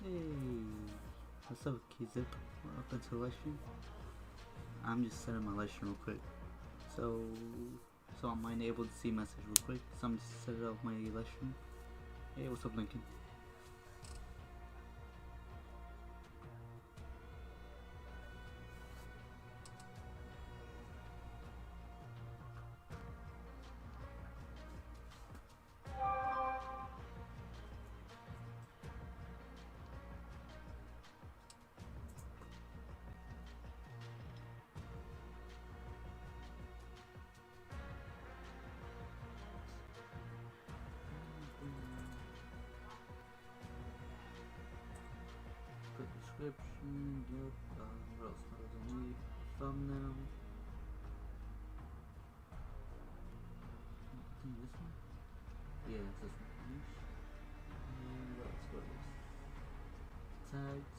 Hey, what's up, Kizip? Welcome to the live stream. I'm just setting my live stream real quick, so I'm able to see message real quick. So I'm just setting up my live stream. Hey, what's up, Lincoln? Description, yep, what else do I need? Thumbnail. I think this one? Yeah, it's this one. And what else? Tags.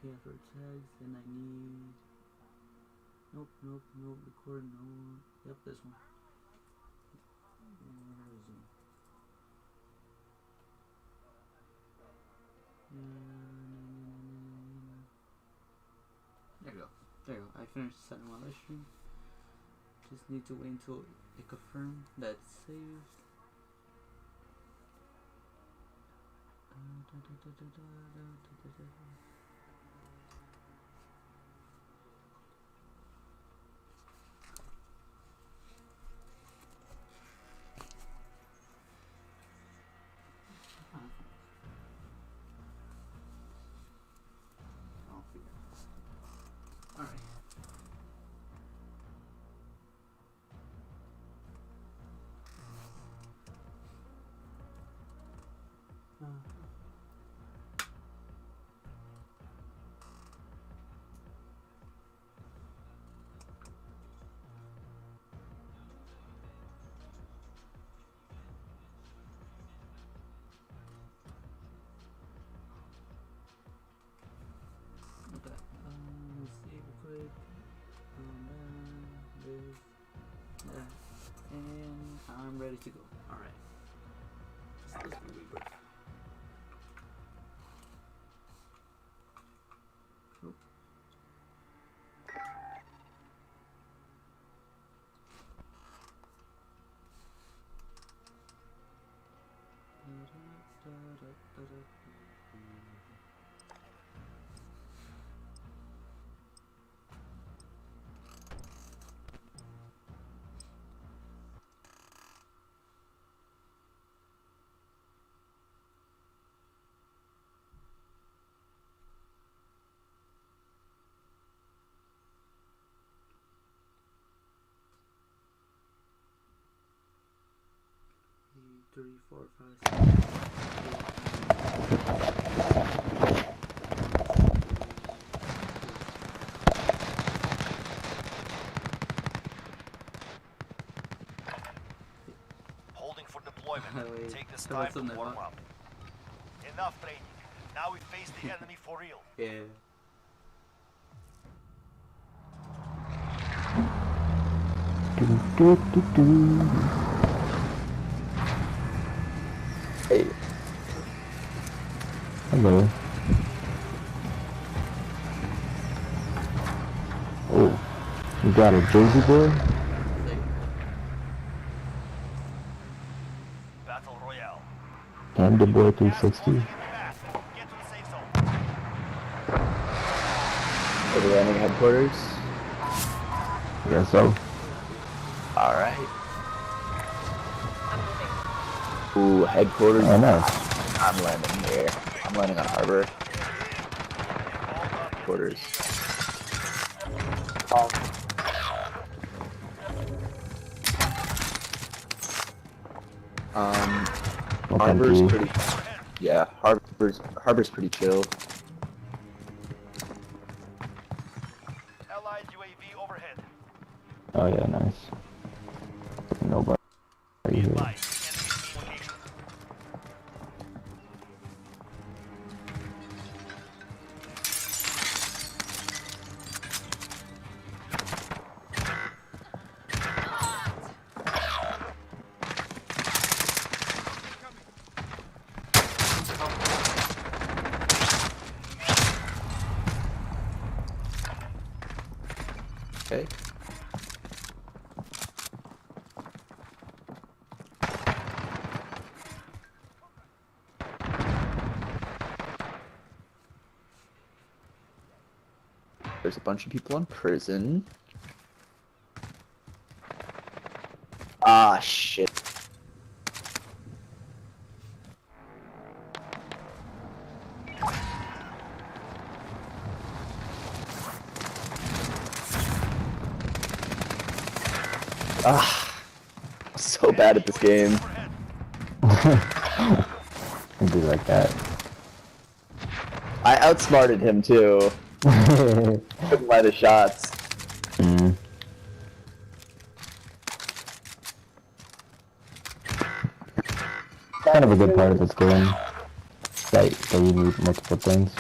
Okay, after tags, then I need. Nope, record, no. Yep, this one. Where is it? There you go. I finished setting my live stream. Just need to wait until it confirms that it's saved. Alright. Okay. Let's see real quick. This, that, and I'm ready to go. Alright. Let's do rebirth. Nope. Three, 4, 5, 6. Holding for deployment. Take this time to warm up. Enough training. Now we face the enemy for real. Yeah. Hey. Hello. Oh, you got a Jersey boy? Battle Royale. And the boy 360. Get to the safe zone. Are they running headquarters? Yes, so. Alright. Ooh, headquarters. Oh, nice. I'm landing here. I'm landing on harbor. Headquarters. Harbor's pretty. Yeah, harbor's pretty chill. Allied UAV overhead. Oh yeah, nice. Nobody here. There's a bunch of people in prison. Ah, shit. Ah, I'm so bad at this game. It'd be like that. I outsmarted him too. Couldn't lie the shots. Mm. Kind of a good part of this game that you need multiple things.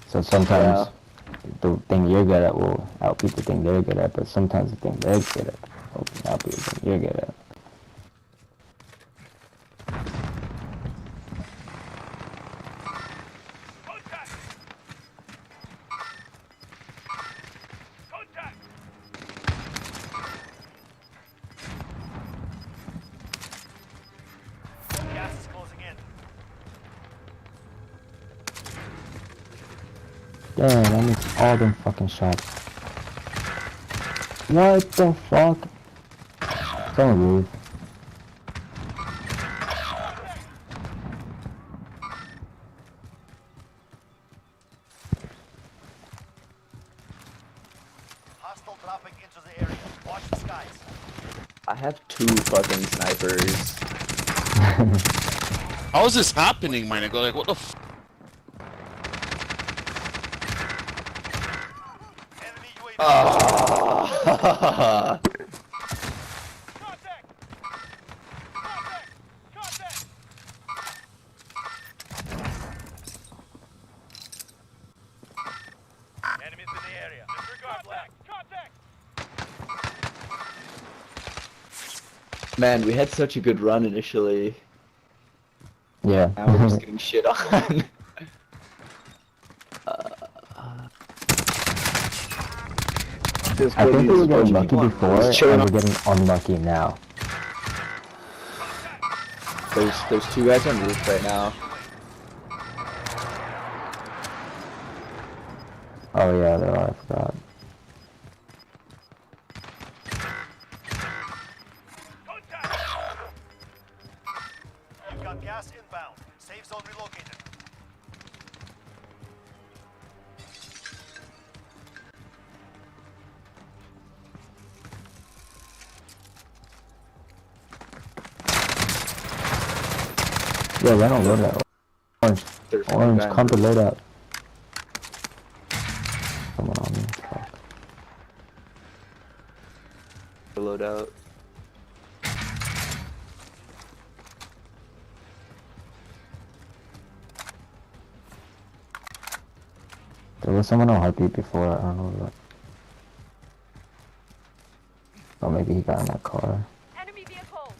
So sometimes the thing you're good at will outbeat the thing they're good at, but sometimes the thing they're good at will outbeat the thing you're good at. Gas is closing in. Damn, I missed all them fucking shots. What the fuck? Don't move. Hostile dropping into the area. Watch the skies. I have 2 fucking snipers. How is this happening, my nigga? Like, what the f? Enemy UAV. Ah. Contact! Contact! Contact! Enemies in the area. Disregard black. Contact! Man, we had such a good run initially. Yeah. Now we're just getting shit on. I think we were getting lucky before, and we're getting unlucky now. There's 2 guys on roof right now. Oh yeah, there are, I forgot. Contact! You've got gas inbound. Safe zone relocated. Yeah, run on loadout. Orange. There's Orange, one guy come to on roof. loadout. Someone on me. Fuck. Loadout. There was someone on heartbeat before, I don't know what. Oh, maybe he got in that car. Enemy vehicle.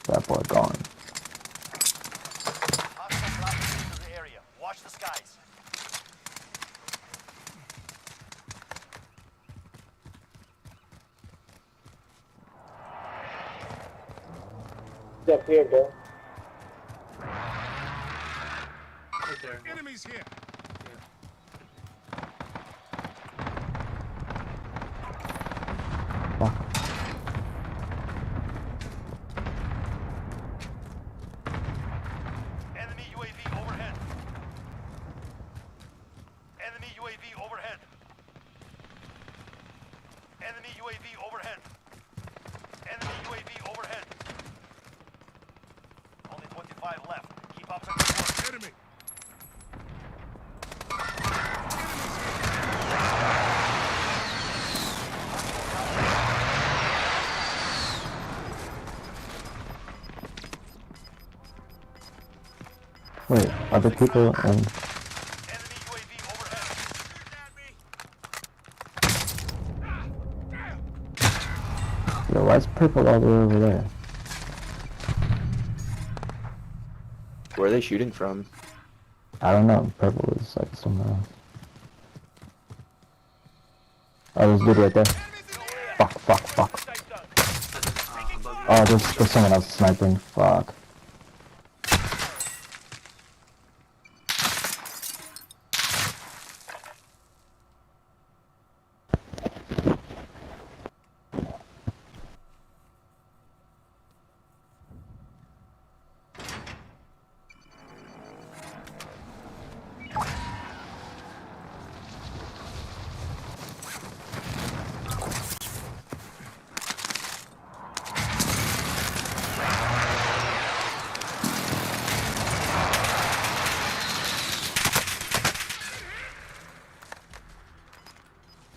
That boy gone. Hostile dropping into the area. Watch the skies. Up here, bro. Right there. Enemies here. Fuck. Enemy UAV overhead. Enemy UAV overhead. Enemy UAV overhead. Enemy UAV overhead. Only 25 left. Keep up the good work. Enemy. Wait, other people and Enemy UAV overhead. yo, why is purple all the way over there? Where are they shooting from? I don't know. Purple is like somewhere else. Oh, there's a dude right there. Fuck, fuck, fuck. Safe zone. Above you. Oh, there's someone else sniping. Fuck.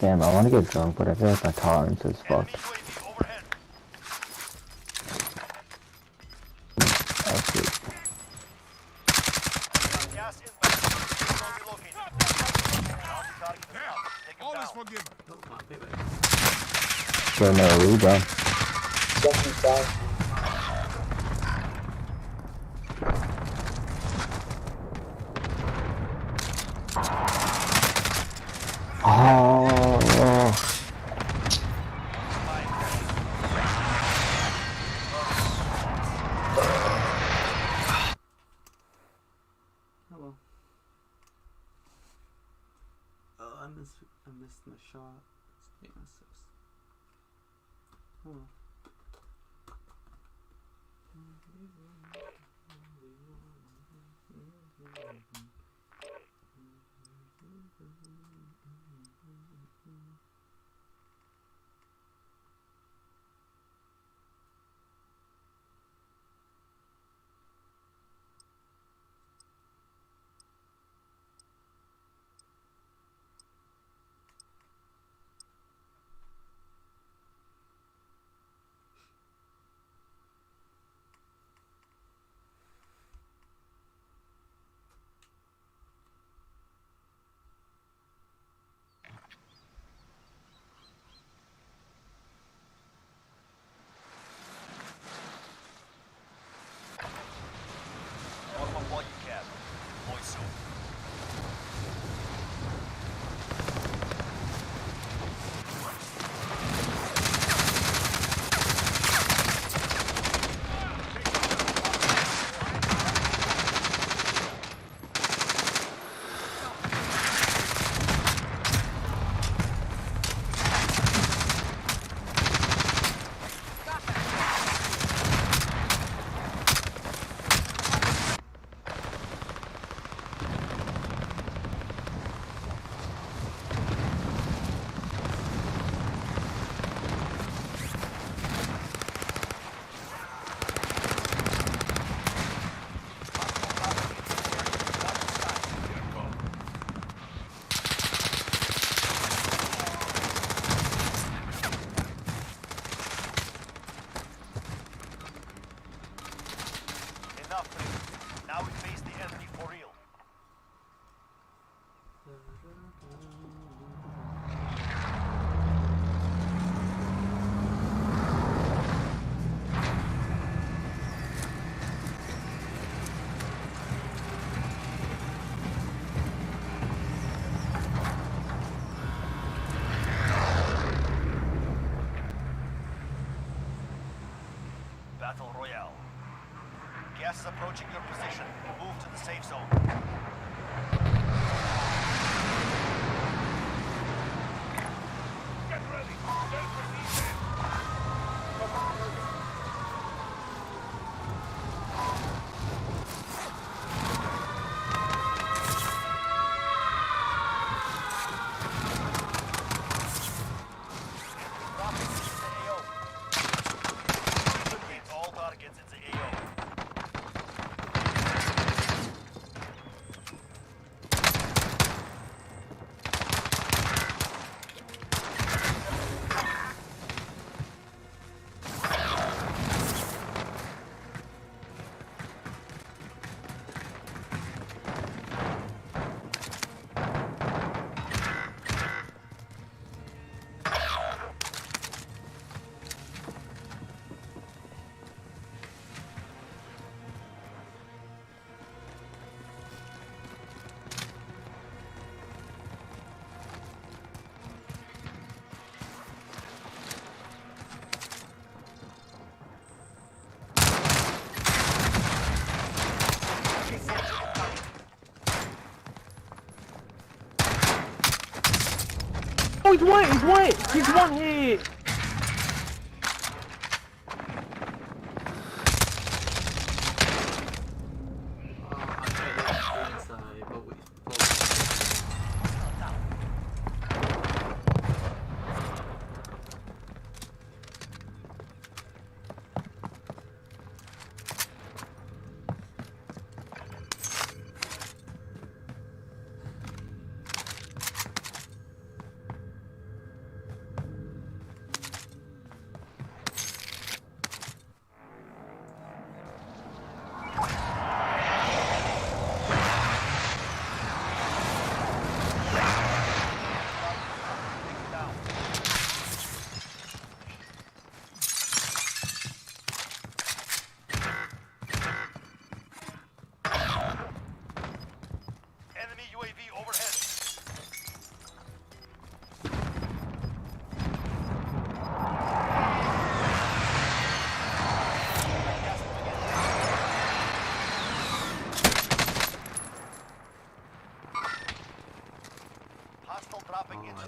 Damn, I want to get drunk, but I feel like my tolerance is Enemy fucked. UAV overhead. Oh shit. Gas inbound. Zone relocated. Bounty target is up. Take him down. forgiven. Oh, my payback. Go no, we go. Oh. Oh well. Oh, I missed my shot. Yeah, that sucks. Oh well. All you can. Deploy soon. Enough, Prince. Now we face the enemy for real. Battle Royale. Gas is approaching your position. Move to the safe zone. Get ready. All targets into AO. Oh, he's white! He's white! He's one hit! I tried to inside, but we both.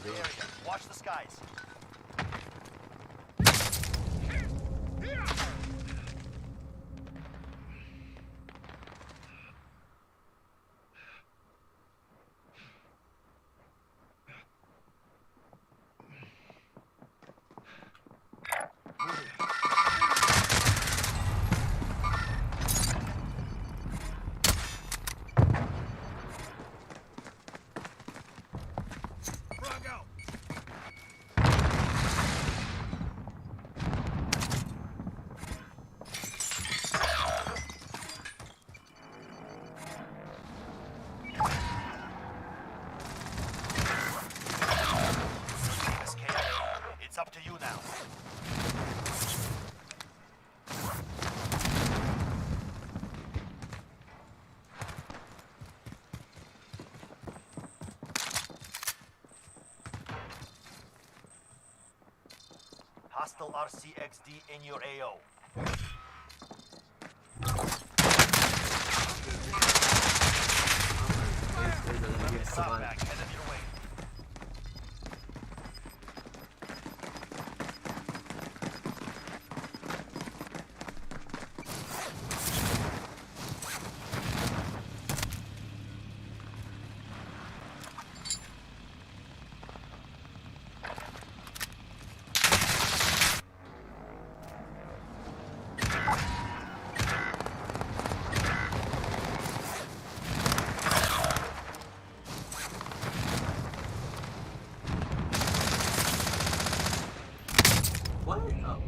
the area. Watch the skies. It's up to you now. Hostile RCXD in your AO. Back, headed your way. What? Oh.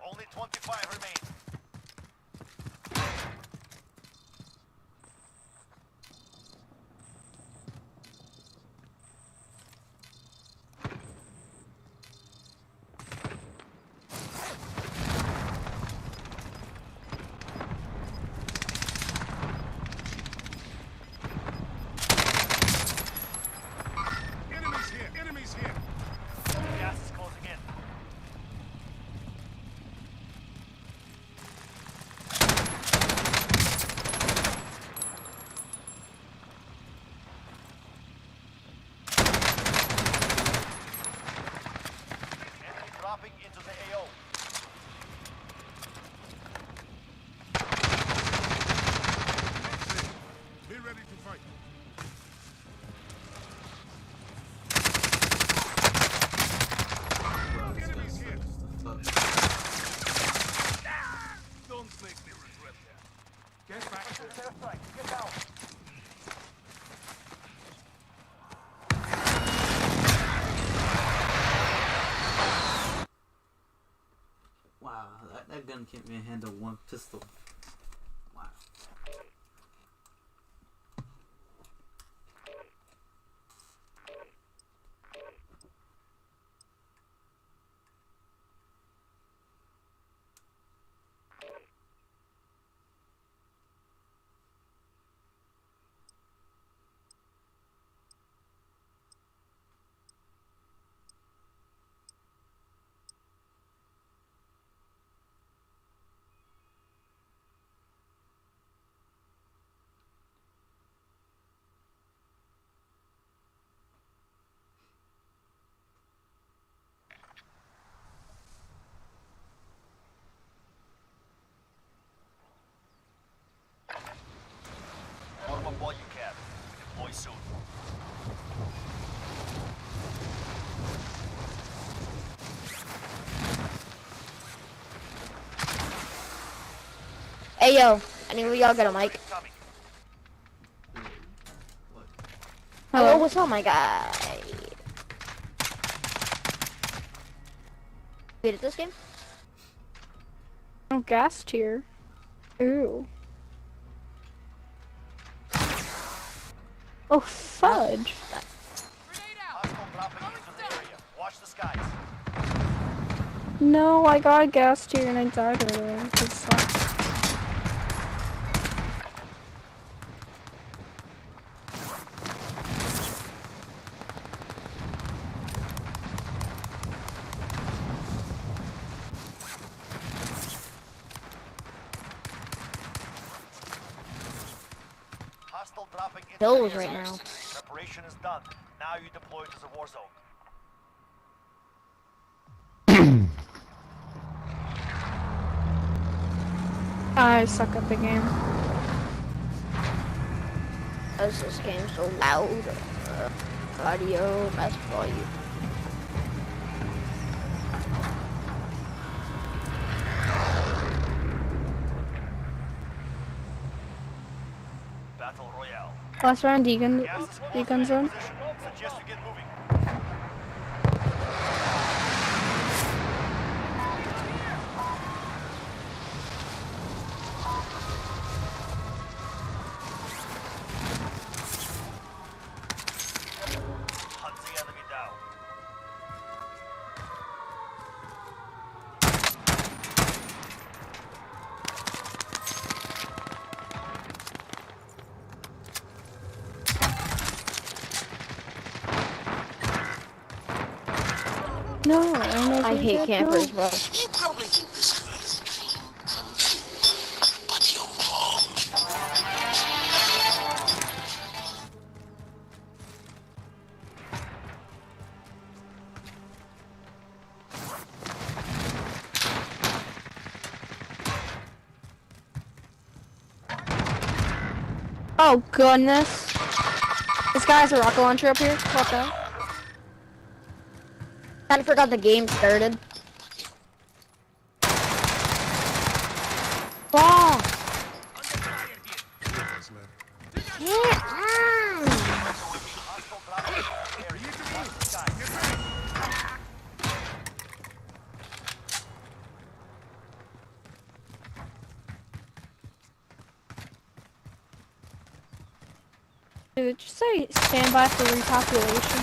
Only 25 remain. Enemies here! Enemies here! Gas is closing in. Enemy dropping into the AO. Be ready to fight. Enemies here! Don't make me regret that. Get back there. Airstrike, get down. Wow, that gun can't even handle one pistol. Wow. Hey yo, anyway, y'all got a mic. Hello, what's up, my guy? Good at this game? Oh, gas tier. Ooh. Oh, fudge. Watch the skies. No, I got a gas tier and I died earlier. It sucks. Hostile dropping into Those the right area. now. Preparation is done. Now you deploy to the war zone. I suck at the game. Is this game so loud? Audio, best volume. Battle Royale. Last round, Gas is degun closing in zone. position. Suggest you get moving. Hunt the enemy down. No, I don't know. I hate campers, bro. You probably think this is but you're wrong. Oh goodness. This guy has a rocket launcher up here. Watch out. Kinda forgot the game started. Oh! Yeah. Hostile dropping into the area. Watch the skies. Did it just say stand by for repopulation?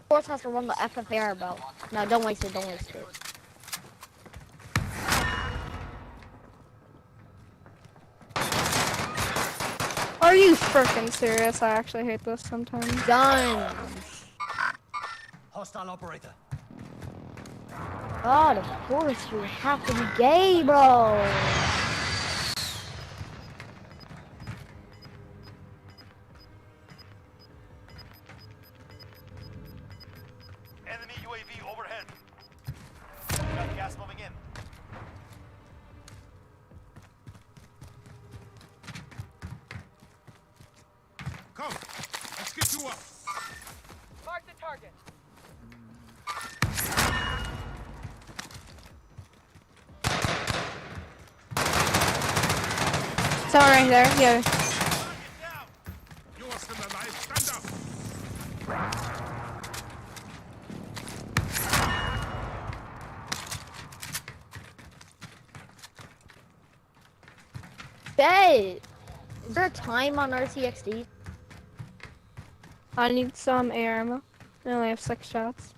Force has to run the FFAR belt. No, don't waste it, don't waste it. Are you freaking serious? I actually hate this sometimes. Guns! Hostile operator. God, of course you have to be gay, bro! Enemy UAV overhead. Got gas moving in. Come, let's get you up. Mark the target. Someone right there, yeah. You are still alive. Stand up. Hey! Is there a time on RCXD? I need some air ammo. I only have 6 shots.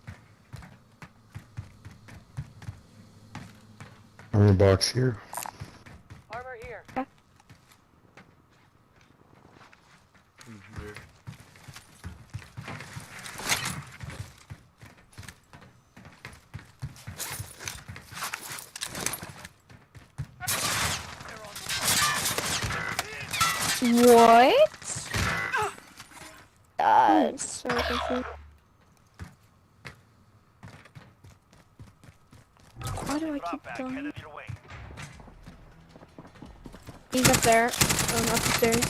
Armor box here. Armor here. What? I'm so confused. Why do I Drop keep bag going? headed your way. He's up there, upstairs.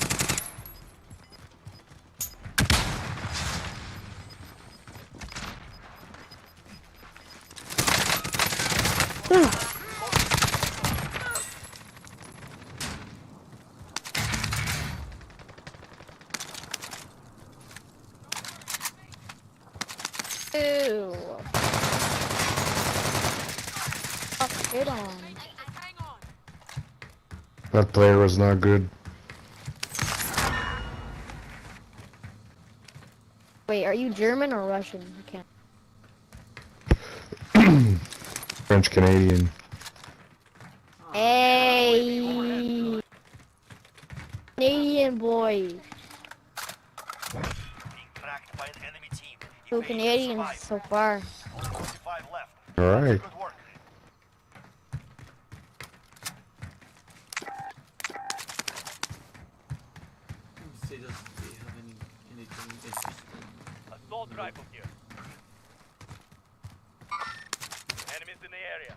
Ew. Oh, hit on. That player was not good. Wait, are you German or Russian? I can't. French Canadian. Hey, Canadian boy. Being cracked by an enemy team. Two Evade and Canadians survive. so far. Only 45 left. Alright. Good work. See, do you have anything interesting? Assault rifle here. Enemies in the area.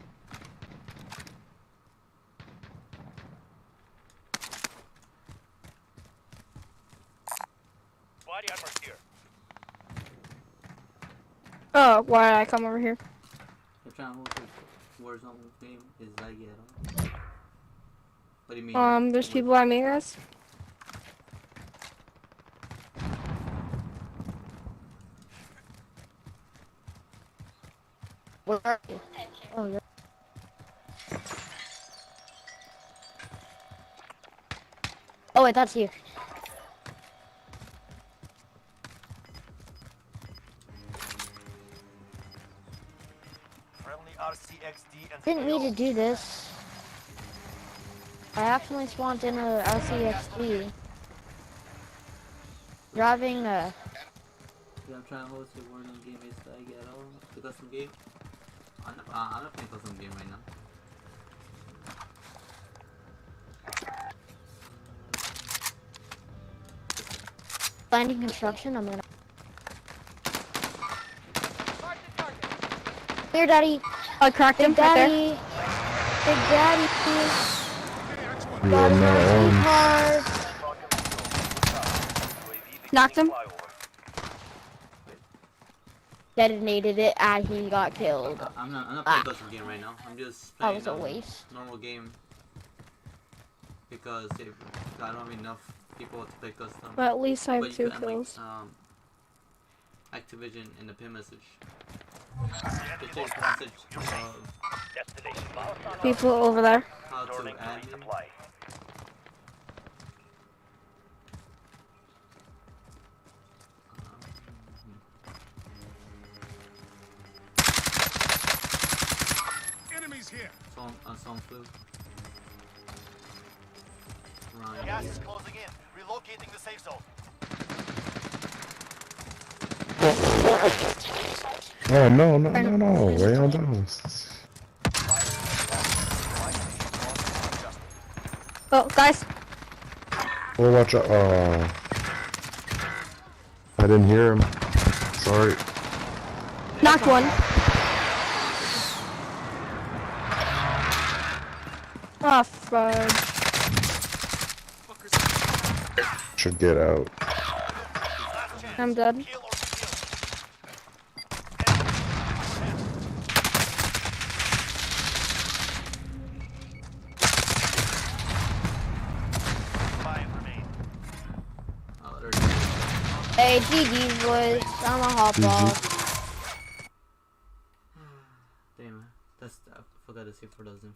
Body armor here. Oh, why did I come over here? I'm trying to look at Warzone game. Is that yet? What do you mean? There's people at me, guys. Where are you? Oh, you're... Oh, wait, that's you. Friendly RCXD and Didn't need to do this. I accidentally spawned in a LCXD. Driving a... Yeah, I'm trying to host a Warzone game. Is that yet? The custom game? I'm not playing custom game right now. Landing construction, I'm gonna... Mark the target. Here, Daddy. I cracked him Big right there. Daddy. Big Daddy. You Got are him not on owned. cars. Knocked him. Detonated it and he got killed. I'm not playing custom game right now. I'm just That playing was a waste. normal game because if I don't have enough people to play custom. But at least I have But you 2 can add, like, kills. Activision in the pin message. Just take the message Destination bound. People over there. how to Returning to add me. resupply. Enemies here. Song flu. Right. Gas is closing in. Relocating the safe zone. Oh no, no, no, no. Way on those. Oh, guys. Oh, watch out. I didn't hear him. Sorry. Knocked one. Oh, fudge. Should get out. Last chance. I'm dead. Kill or be killed. Five remain. Oh, there's Hey, GG boys. I'm a hop off. damn. I forgot to see if it doesn't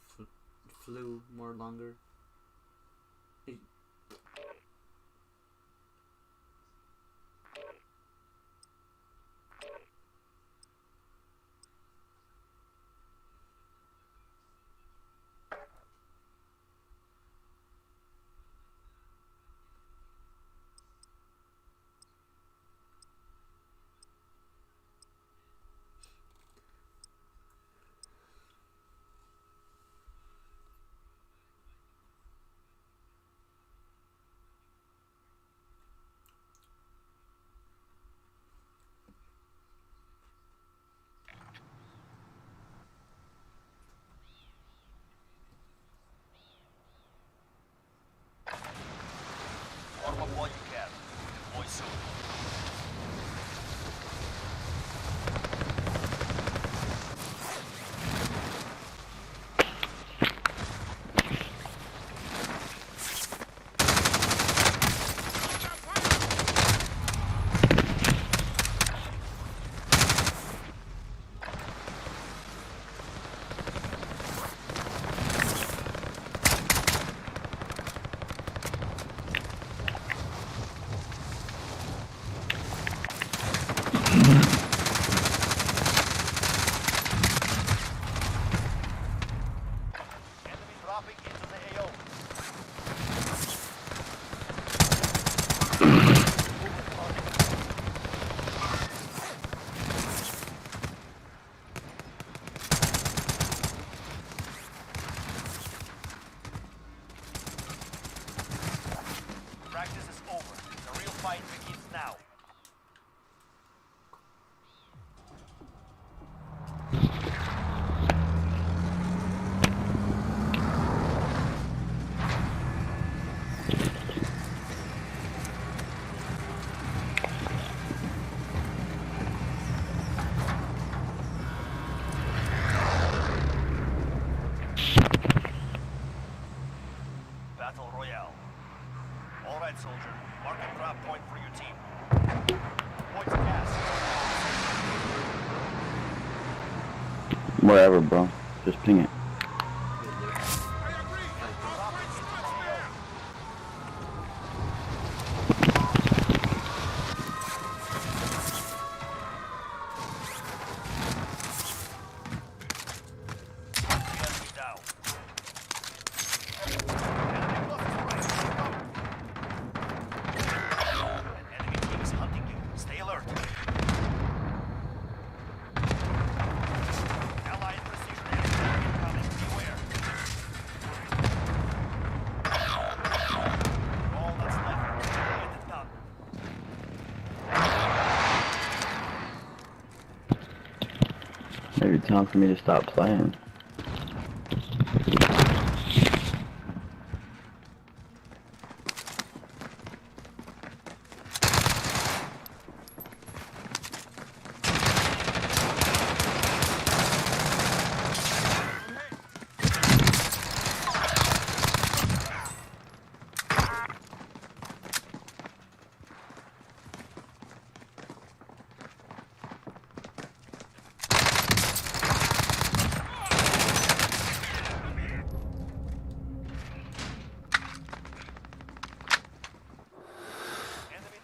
flew more longer. Wherever, bro. Just ping it. Maybe time for me to stop playing.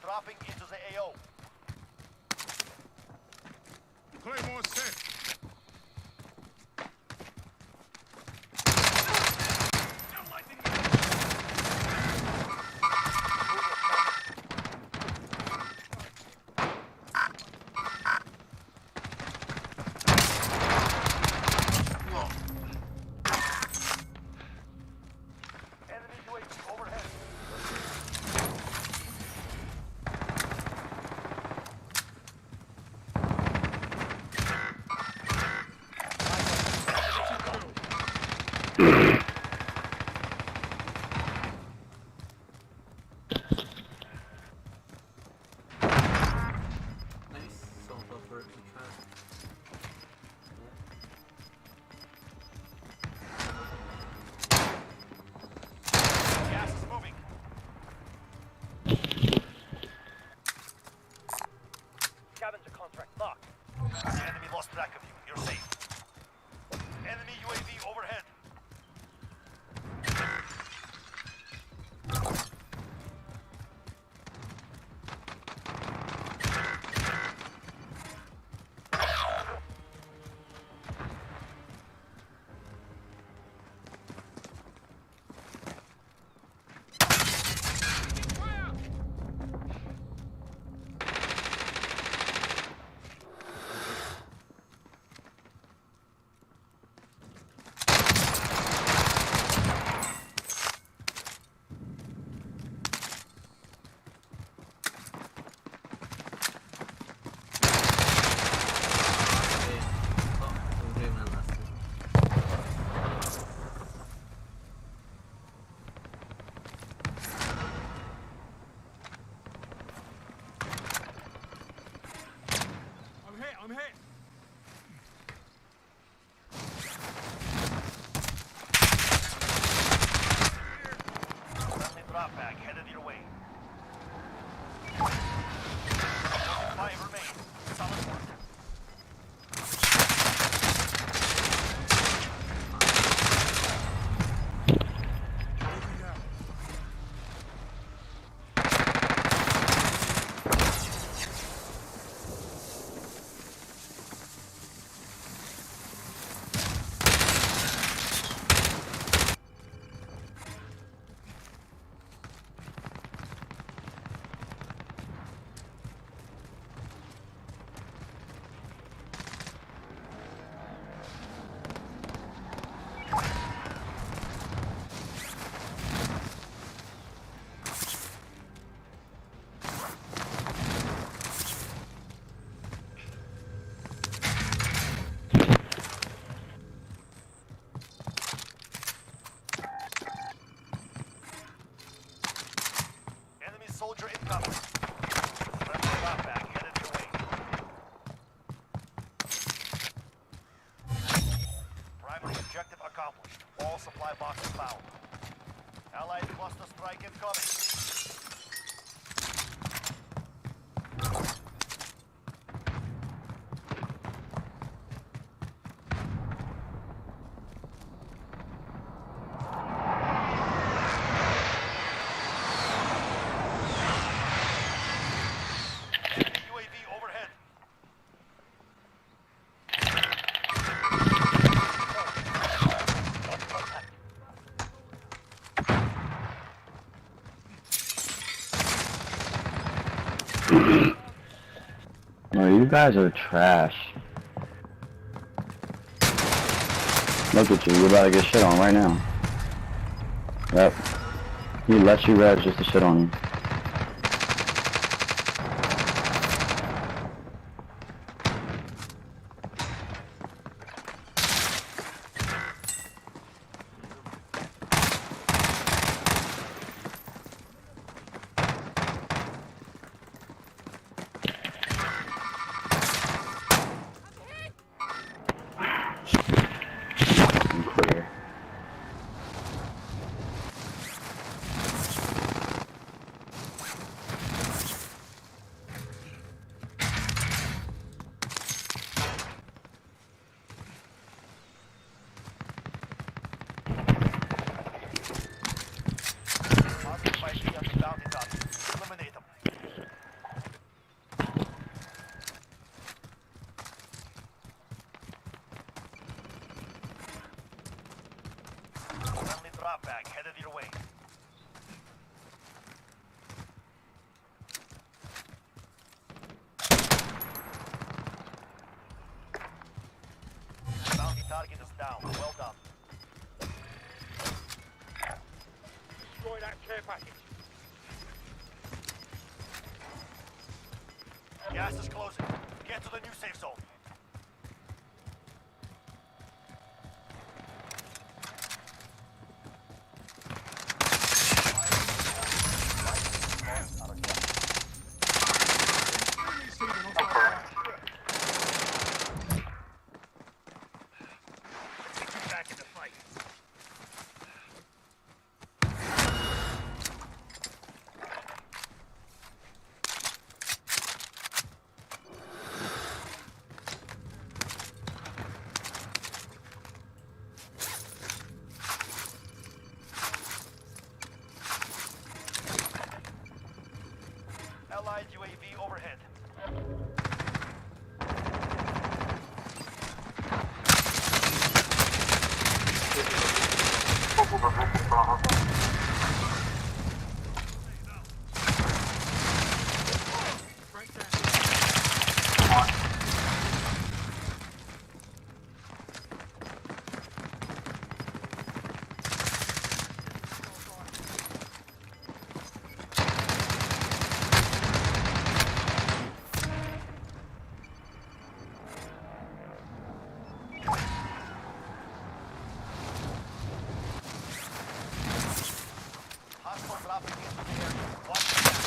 Dropping into the AO. Claymore set. Enemy UAV overhead. Nice. Self-upward trap. Gas is moving. Scavenger contract locked. The enemy lost track of you. You're safe. Enemy UAV overhead. I'm hit. Friendly drop bag headed your way. 5 remain. Solid work. Soldier incoming. Friendly drop bag headed your way. Primary objective accomplished. All supply boxes found. Allied cluster strike incoming. guys are trash. Look at you, you're about to get shit on right now. Yep. He lets you res just to shit on you. Clear. Target might be on the bounty target. Eliminate them. Friendly drop bag headed your way. Bounty target is down. Well done. Destroy that care package. Gas is closing. Get to the new safe zone. Back in the fight. Allied UAV overhead. Hostile dropping into the area. Watch the gas.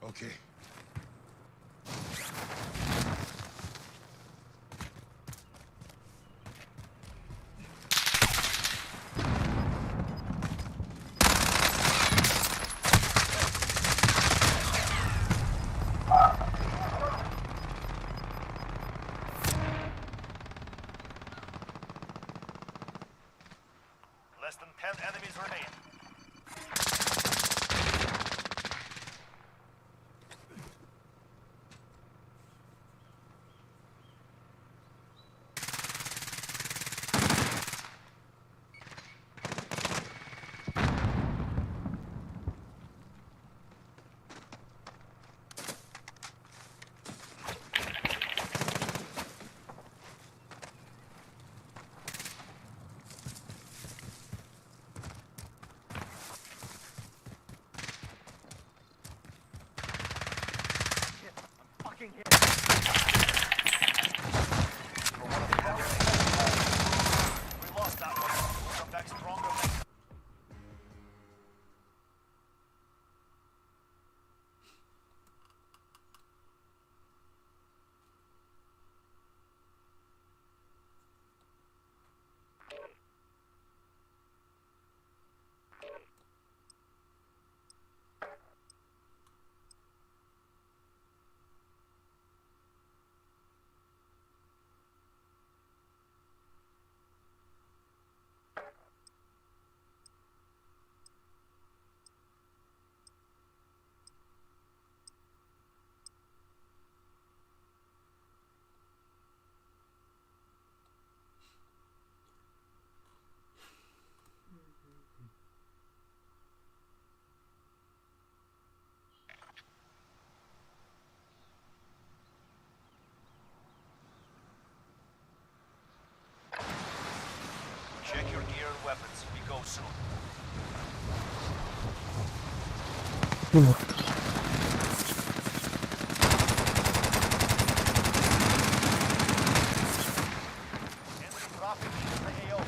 Okay. Less than 10 enemies remain. weapons. We go soon. Enemy dropping into the AO.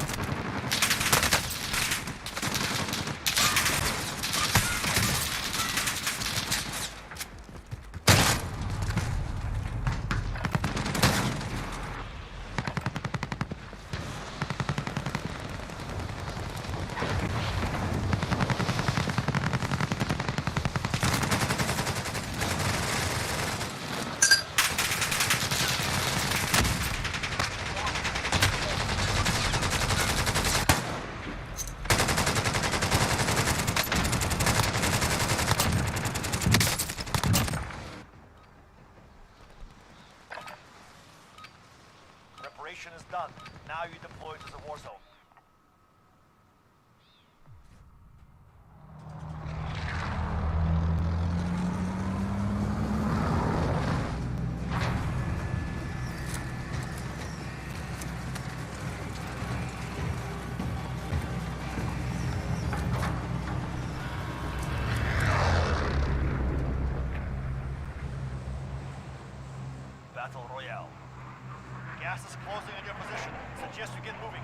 Preparation is done. Now you deploy to the war zone. Battle Royale. Gas is closing on your position. Suggest you get moving.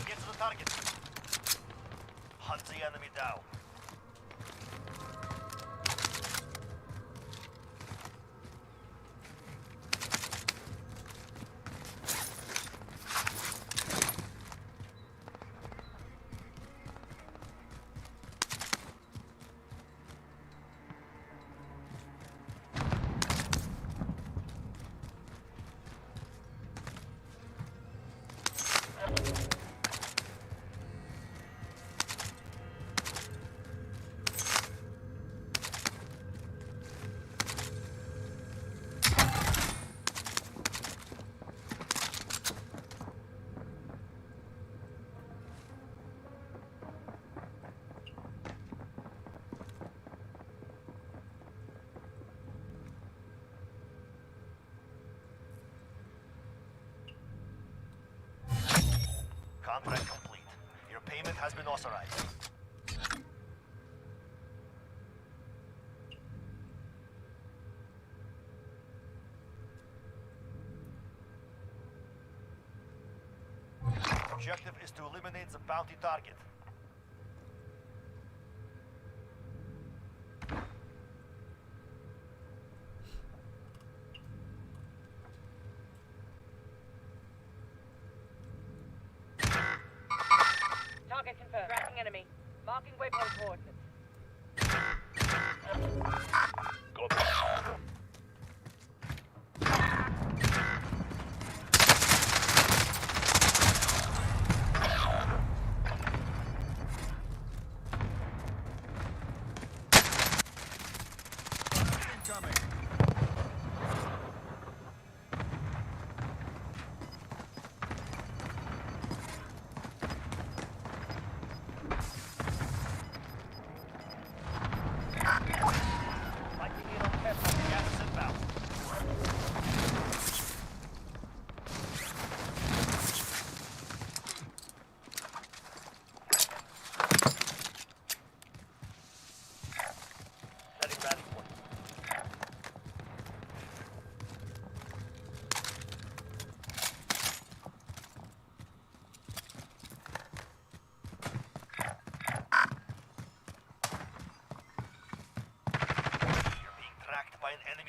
Get to the target. Hunt the enemy down. Contract complete. Your payment has been authorized. Objective is to eliminate the bounty target. Target confirmed. Tracking enemy. Marking waypoint coordinates.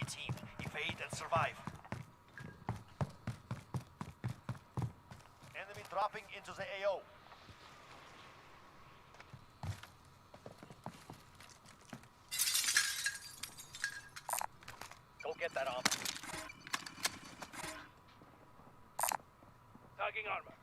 team. Evade and survive. Enemy dropping into the AO. Go get that armor. Tagging armor.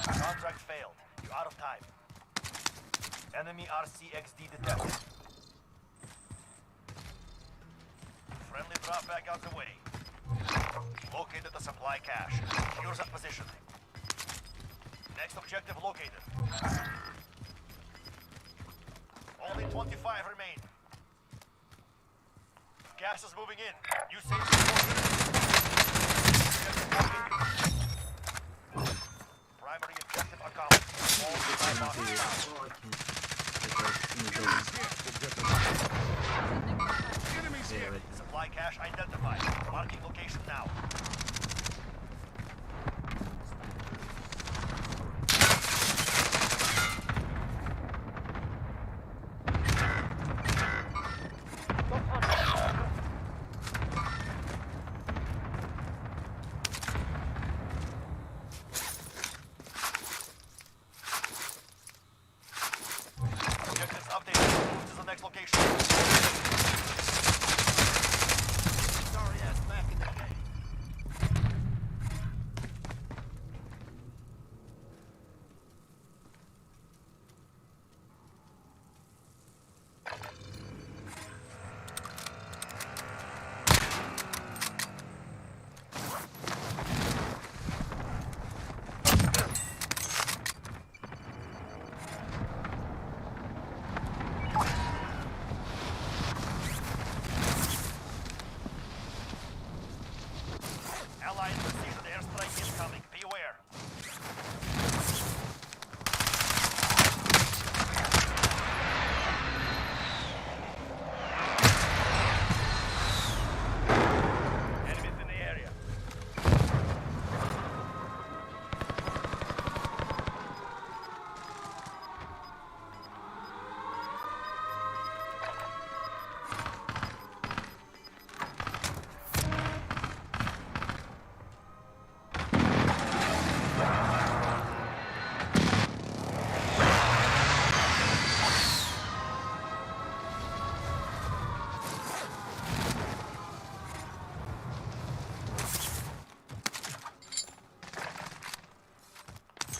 Contract failed. You're out of time. Enemy RCXD detected. Friendly drop back out the way. Located the supply cache. Secure that position. Next objective located. Only 25 remain. Gas is moving in. You saved primary objective accomplished. All supply boxes Enemies here. down. Supply cache identified. Marking location now. Objectives updated. Move to the next location. Sorry ass back in the game. Allied precision airstrike incoming. Be aware. Enemies in the area.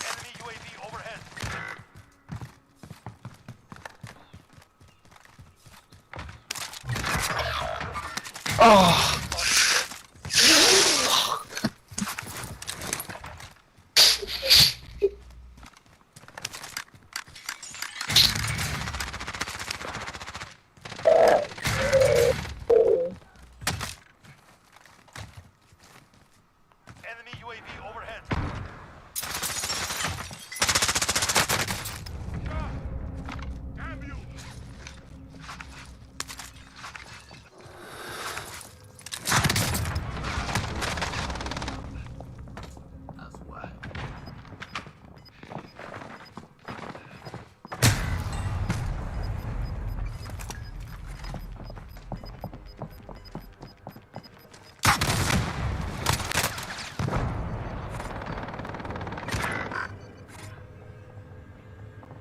Enemy UAV overhead. Enemy UAV overhead. Damn you! That's why.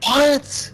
What?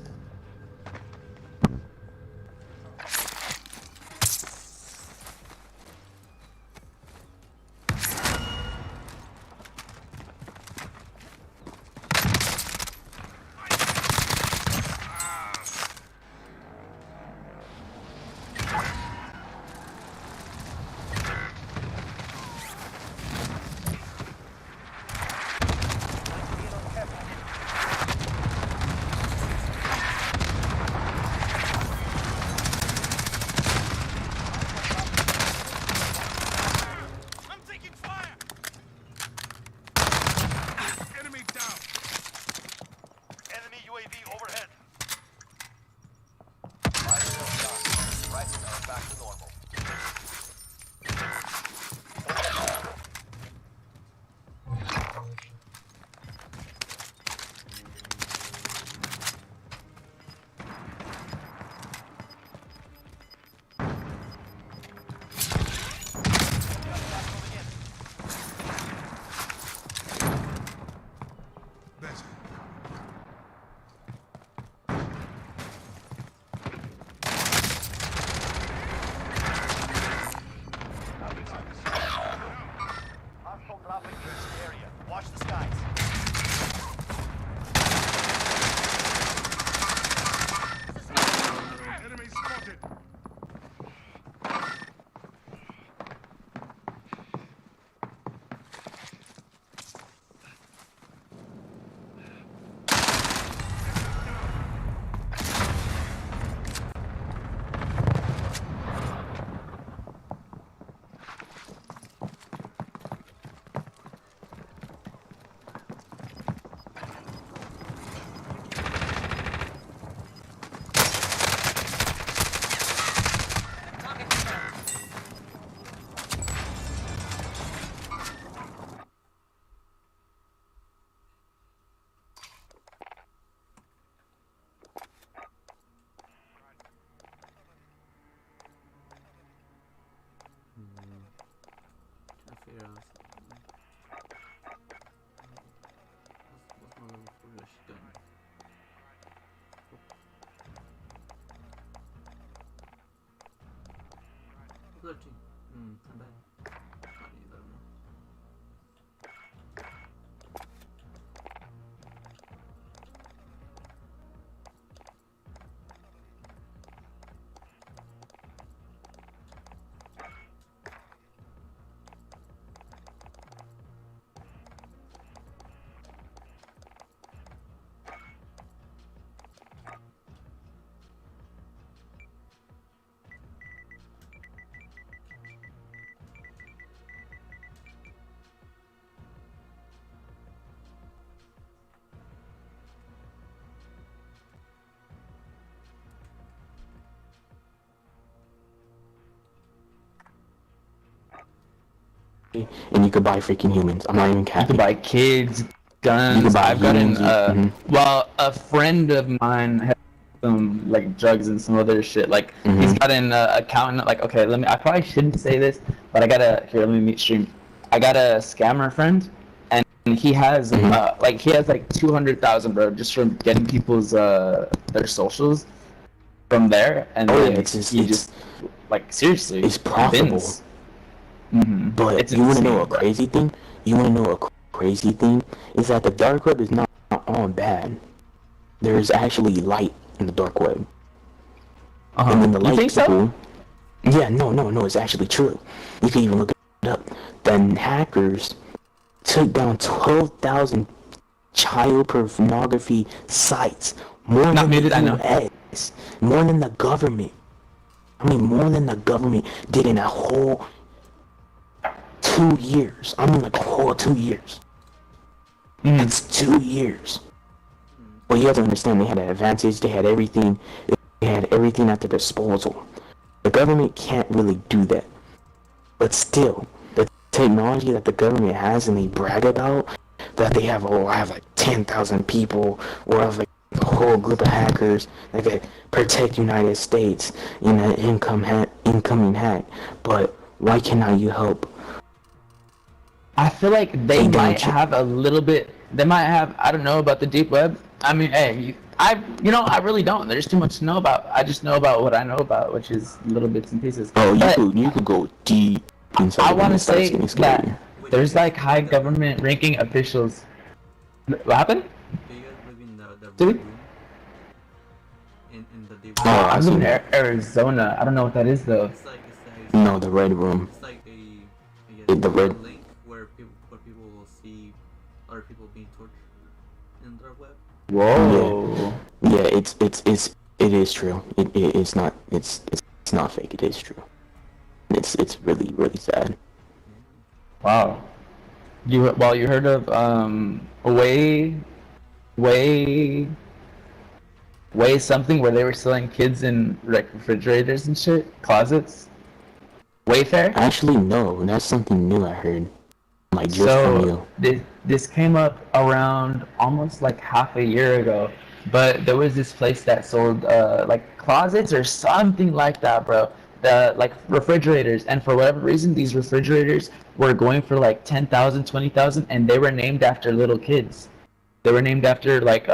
and you could buy freaking humans. I'm not even You capping. can buy kids, guns. You can buy I've gotten, humans, well, a friend of mine had some, like, drugs and some other shit. Like, he's got an account, like, okay, I probably shouldn't say this, but here, let me meet stream. I got a scammer friend, and he has, he has, like, 200,000, bro, just from getting people's, their socials from there, and then he just, like, seriously. It's profitable. But you want to know a crazy thing? You want to know a crazy thing? Is that the dark web is not all bad. There's actually light in the dark web. And then the light people... So? Yeah, no, it's actually true. You can even look it up. The hackers took down 12,000 child pornography sites. More than the US. More than the government. I mean, more than the government did in a whole 2 years. I mean, like a whole 2 years. It's 2 years. Well, you have to understand, they had an advantage. They had everything. They had everything at their disposal. The government can't really do that. But still, the technology that the government has and they brag about, that they have, I have like 10,000 people, or I have like a whole group of hackers that can protect United States in an incoming hack. But why cannot you help? I feel like they might have a little bit. They might have. I don't know about the deep web. I mean, hey, I really don't. There's too much to know about. I just know about what I know about, which is little bits and pieces. Oh, you could go deep inside. I want to say that there's like high government ranking officials. What happened? Do you guys live in the Dude? in the deep Oh, I live in Arizona. I don't know what that is though. No, the red room. It's like the red link where people will see other people being tortured in the web. Whoa. Yeah, it is true. It's not fake. It is true. It's really sad. Wow. You heard of way something where they were selling kids in like refrigerators and shit, closets? Wayfair? Actually, no. That's something new I heard. Like just from you. This came up around almost like half a year ago, but there was this place that sold like closets or something like that, bro. Like refrigerators, and for whatever reason, these refrigerators were going for like 10,000, 20,000, and they were named after little kids. They were named after like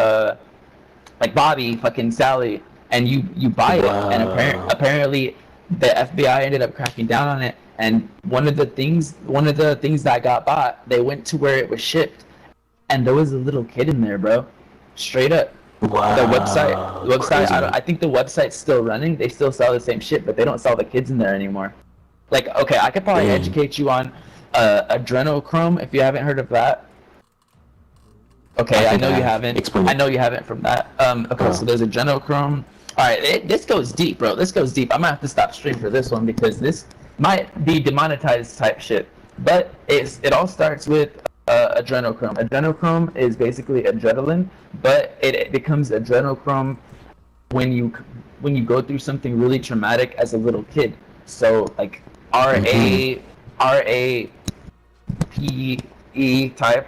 Bobby, fucking Sally, and you buy it, and apparently the FBI ended up cracking down on it. And one of the things that got bought, they went to where it was shipped, and there was a little kid in there, bro. Straight up. Wow. The website. I think the website's still running. They still sell the same shit, but they don't sell the kids in there anymore. Like, okay, I could probably educate you on adrenochrome if you haven't heard of that. Okay, I know you haven't. I know you haven't from that. Okay, so there's adrenochrome. All right, this goes deep, bro. This goes deep. I'm gonna have to stop stream for this one because this might be demonetized type shit. But it all starts with adrenochrome. Adrenochrome is basically adrenaline, but it becomes adrenochrome when you go through something really traumatic as a little kid. So like RAPE type.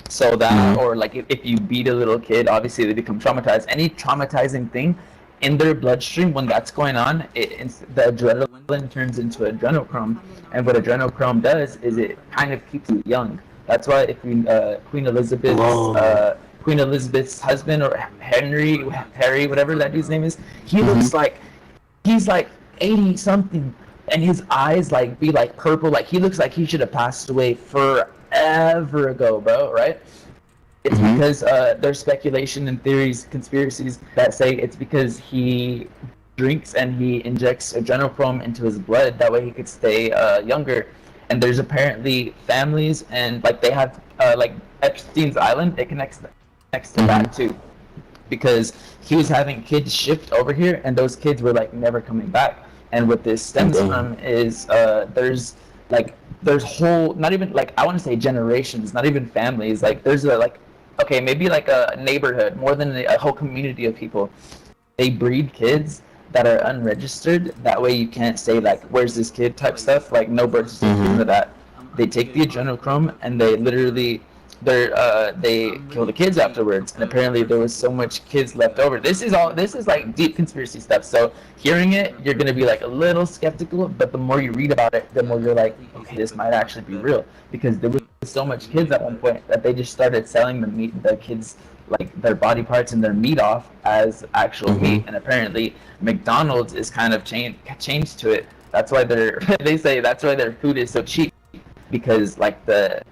So that, or like if you beat a little kid, obviously they become traumatized. Any traumatizing thing in their bloodstream, when that's going on, the adrenaline turns into adrenochrome. And what adrenochrome does is it kind of keeps you young. That's why if Queen Elizabeth's husband, or Harry, whatever that dude's name is, he looks like he's like 80 something, and his eyes like be like purple, like he looks like he should have passed away forever ago, bro. Right? It's because there's speculation and theories, conspiracies that say it's because he drinks and he injects adrenochrome into his blood. That way he could stay younger. And there's apparently families, and like they have like Epstein's Island. It connects to that too, because he was having kids shipped over here, and those kids were like never coming back. And what this stems from is there's whole, not even like, I want to say generations, not even families. Like there's maybe like a neighborhood, more than a whole community of people. They breed kids that are unregistered. That way you can't say like, where's this kid type stuff. Like no birth certificate into that. they take the adrenochrome and they literally they kill the kids afterwards, and apparently there was so much kids left over. This is like deep conspiracy stuff, so hearing it you're gonna be like a little skeptical, but the more you read about it the more you're like, okay, this might actually be real, because there was so much kids at one point that they just started selling the kids, like their body parts and their meat off as actual meat, and apparently McDonald's is kind of changed to it. That's why they say that's why their food is so cheap, because like the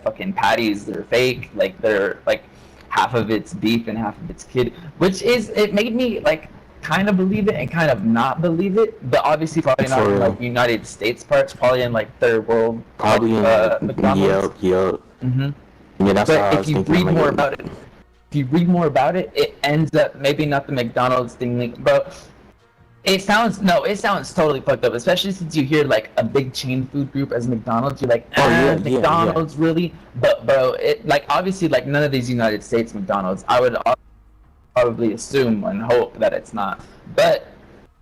fucking patties, they're fake, like they're like half of it's beef and half of it's kid, which is, it made me like kind of believe it and kind of not believe it, but obviously probably not in like United States parts, probably in like third world, probably like, in McDonald's. Yep. Yeah, that's but if you read more about it, it ends up maybe not the McDonald's thing, but it sounds totally fucked up, especially since you hear like a big chain food group as McDonald's. You're like, McDonald's, really? But bro, it like obviously like none of these United States McDonald's. I would probably assume and hope that it's not. But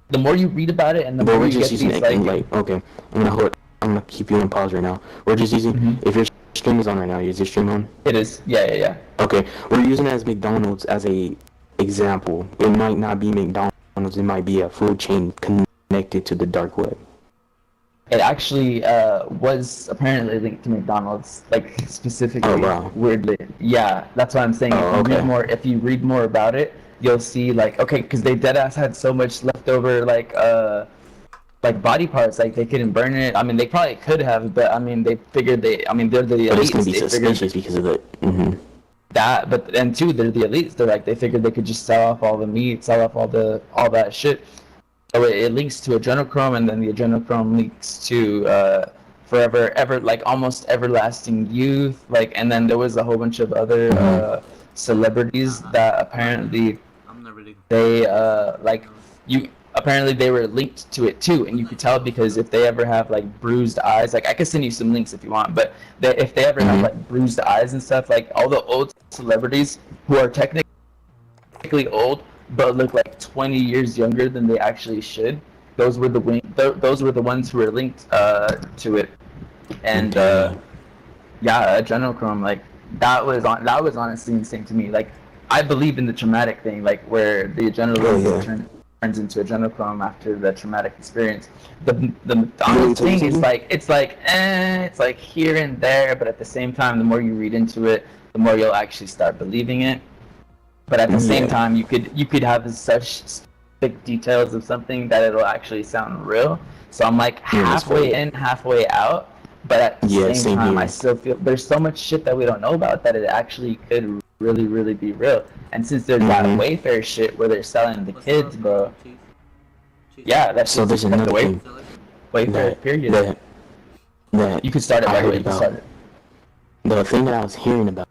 the more you read about it and the more you get these like okay, I'm gonna keep you on pause right now. We're just using, if your stream is on right now, is your stream on? It is. Yeah. Okay, we're using it as McDonald's as a example. It might not be McDonald's. It might be a food chain connected to the dark web. It actually was apparently linked to McDonald's, like specifically, weirdly. Yeah, that's what I'm saying. If you read more about it, you'll see like, okay, because they deadass had so much leftover like body parts, like they couldn't burn it. I mean, they probably could have, but I mean, they figured they're the elites. But it's gonna be suspicious because of it. That, but and two, they're the elites. They figured they could just sell off all the meat, sell off all that shit. So it links to adrenochrome, and then the adrenochrome links to almost everlasting youth. Like, and then there was a whole bunch of other celebrities that apparently apparently they were linked to it too, and you could tell because if they ever have like bruised eyes, like I could send you some links if you want, but if they ever have like bruised eyes and stuff, like all the old celebrities who are technically old but look like 20 years younger than they actually should, those were the ones who were linked to it. And adrenochrome, like that was honestly insane to me. Like, I believe in the traumatic thing, like where the adrenaline turns into adrenochrome after the traumatic experience. The McDonald's thing is like, it's like here and there, but at the same time, the more you read into it, the more you'll actually start believing it. But at the same time, you could have such specific details of something that it'll actually sound real. So I'm like halfway in, halfway out. But at the same time, I still feel there's so much shit that we don't know about that it actually could really, really be real. And since there's that Wayfair shit where they're selling the kids, bro. Yeah, that's so. There's another thing. Wayfair, period. That you could start it by the way. You can start it. The thing that I was hearing about,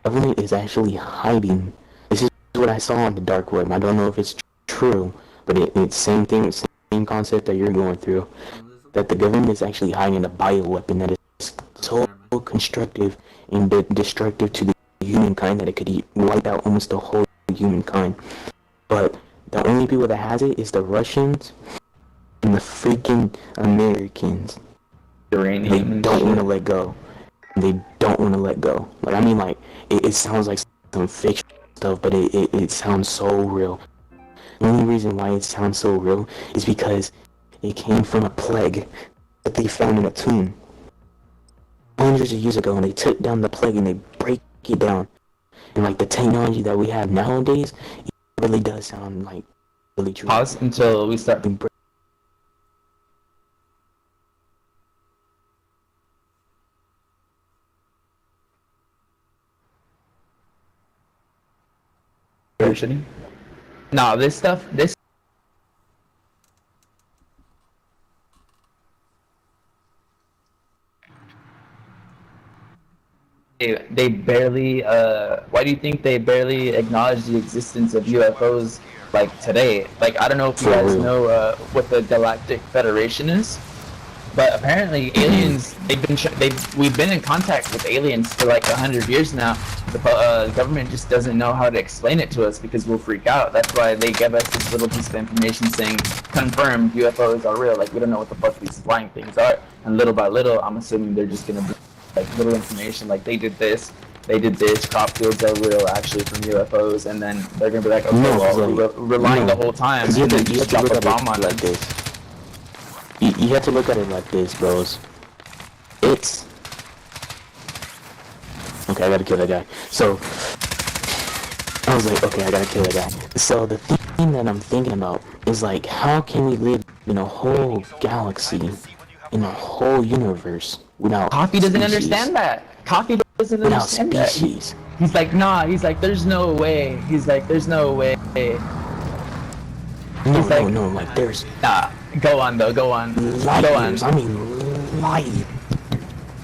government is actually hiding. This is what I saw on the dark web. I don't know if it's true, but it's same thing, same concept that you're going through. That the government is actually hiding a bioweapon that is so constructive and destructive to the humankind that it could wipe out almost the whole humankind. But the only people that has it is the Russians and the freaking Americans. They don't want to let go. They don't want to let go. Like, I mean, like, it sounds like some fiction stuff, but it sounds so real. The only reason why it sounds so real is because it came from a plague that they found in a tomb hundreds of years ago, and they took down the plague and they break it down. And like the technology that we have nowadays, it really does sound like really true. Pause until we start. No, this they barely why do you think they barely acknowledge the existence of UFOs like today? Like, I don't know if you guys know what the Galactic Federation is, But apparently aliens, we've been in contact with aliens for like 100 years now. The government just doesn't know how to explain it to us because we'll freak out. That's why they give us this little piece of information saying, confirmed UFOs are real. Like, we don't know what the fuck these flying things are. And little by little, I'm assuming they're just gonna be like little information, like they did this, crop fields are real actually from UFOs, and then they're gonna be like, okay, we're relying the whole time, and then just drop a bomb on like this. You have to look at it like this, bros. It's... Okay, I gotta kill that guy. So, I was like, okay, I gotta kill that guy. So the thing that I'm thinking about is like, how can we live in a whole galaxy, in a whole universe, without Coffee doesn't understand that. Coffee doesn't understand species. That. He's like, nah, he's like, there's no way. He's like, there's no way. No, like there's... Nah, go on though, go on. Light go years, on. I mean, light.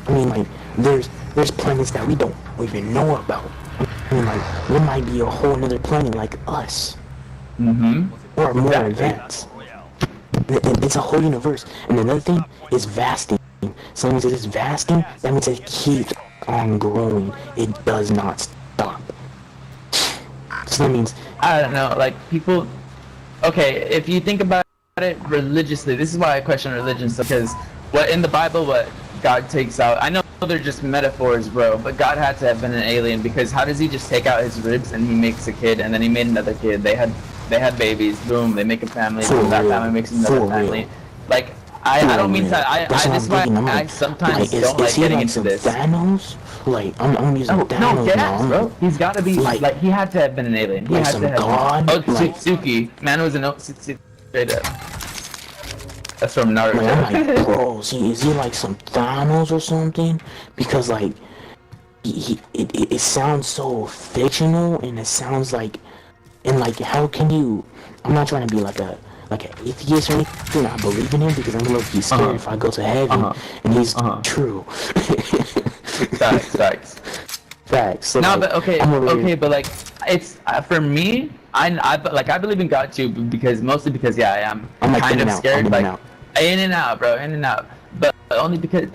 I mean, like, there's planets that we don't even know about. I mean, like, there might be a whole other planet like us. Or more advanced. It's a whole universe. And another thing is vasting. So that means it is vasting, that means it keeps on growing. It does not stop. So that means... I don't know, like, people... Okay, if you think about it religiously, this is why I question religion, because what in the Bible, what God takes out, I know they're just metaphors, bro, but God had to have been an alien, because how does he just take out his ribs and he makes a kid, and then he made another kid, they had babies, boom, they make a family, boom, that family makes another family. Like, I don't mean to, this is why I sometimes don't like getting into this. Thanos? Like, I'm using Thanos no, now. Bro. He's gotta be, like, he had to have been an alien. He like had some to have god? Suki. Man was an straight up. That's from Naruto. Like, I'm like, bro, is he like some Thanos or something? Because, like, it sounds so fictional, and it sounds like, and like, how can you, I'm not trying to be like an atheist or anything. I believe in him because I'm gonna be scared if I go to heaven, and he's true. Facts. So, no, like, but okay, but like, it's for me. I believe in God too, mostly because I am like kind of scared. In and out, bro, in and out. But only because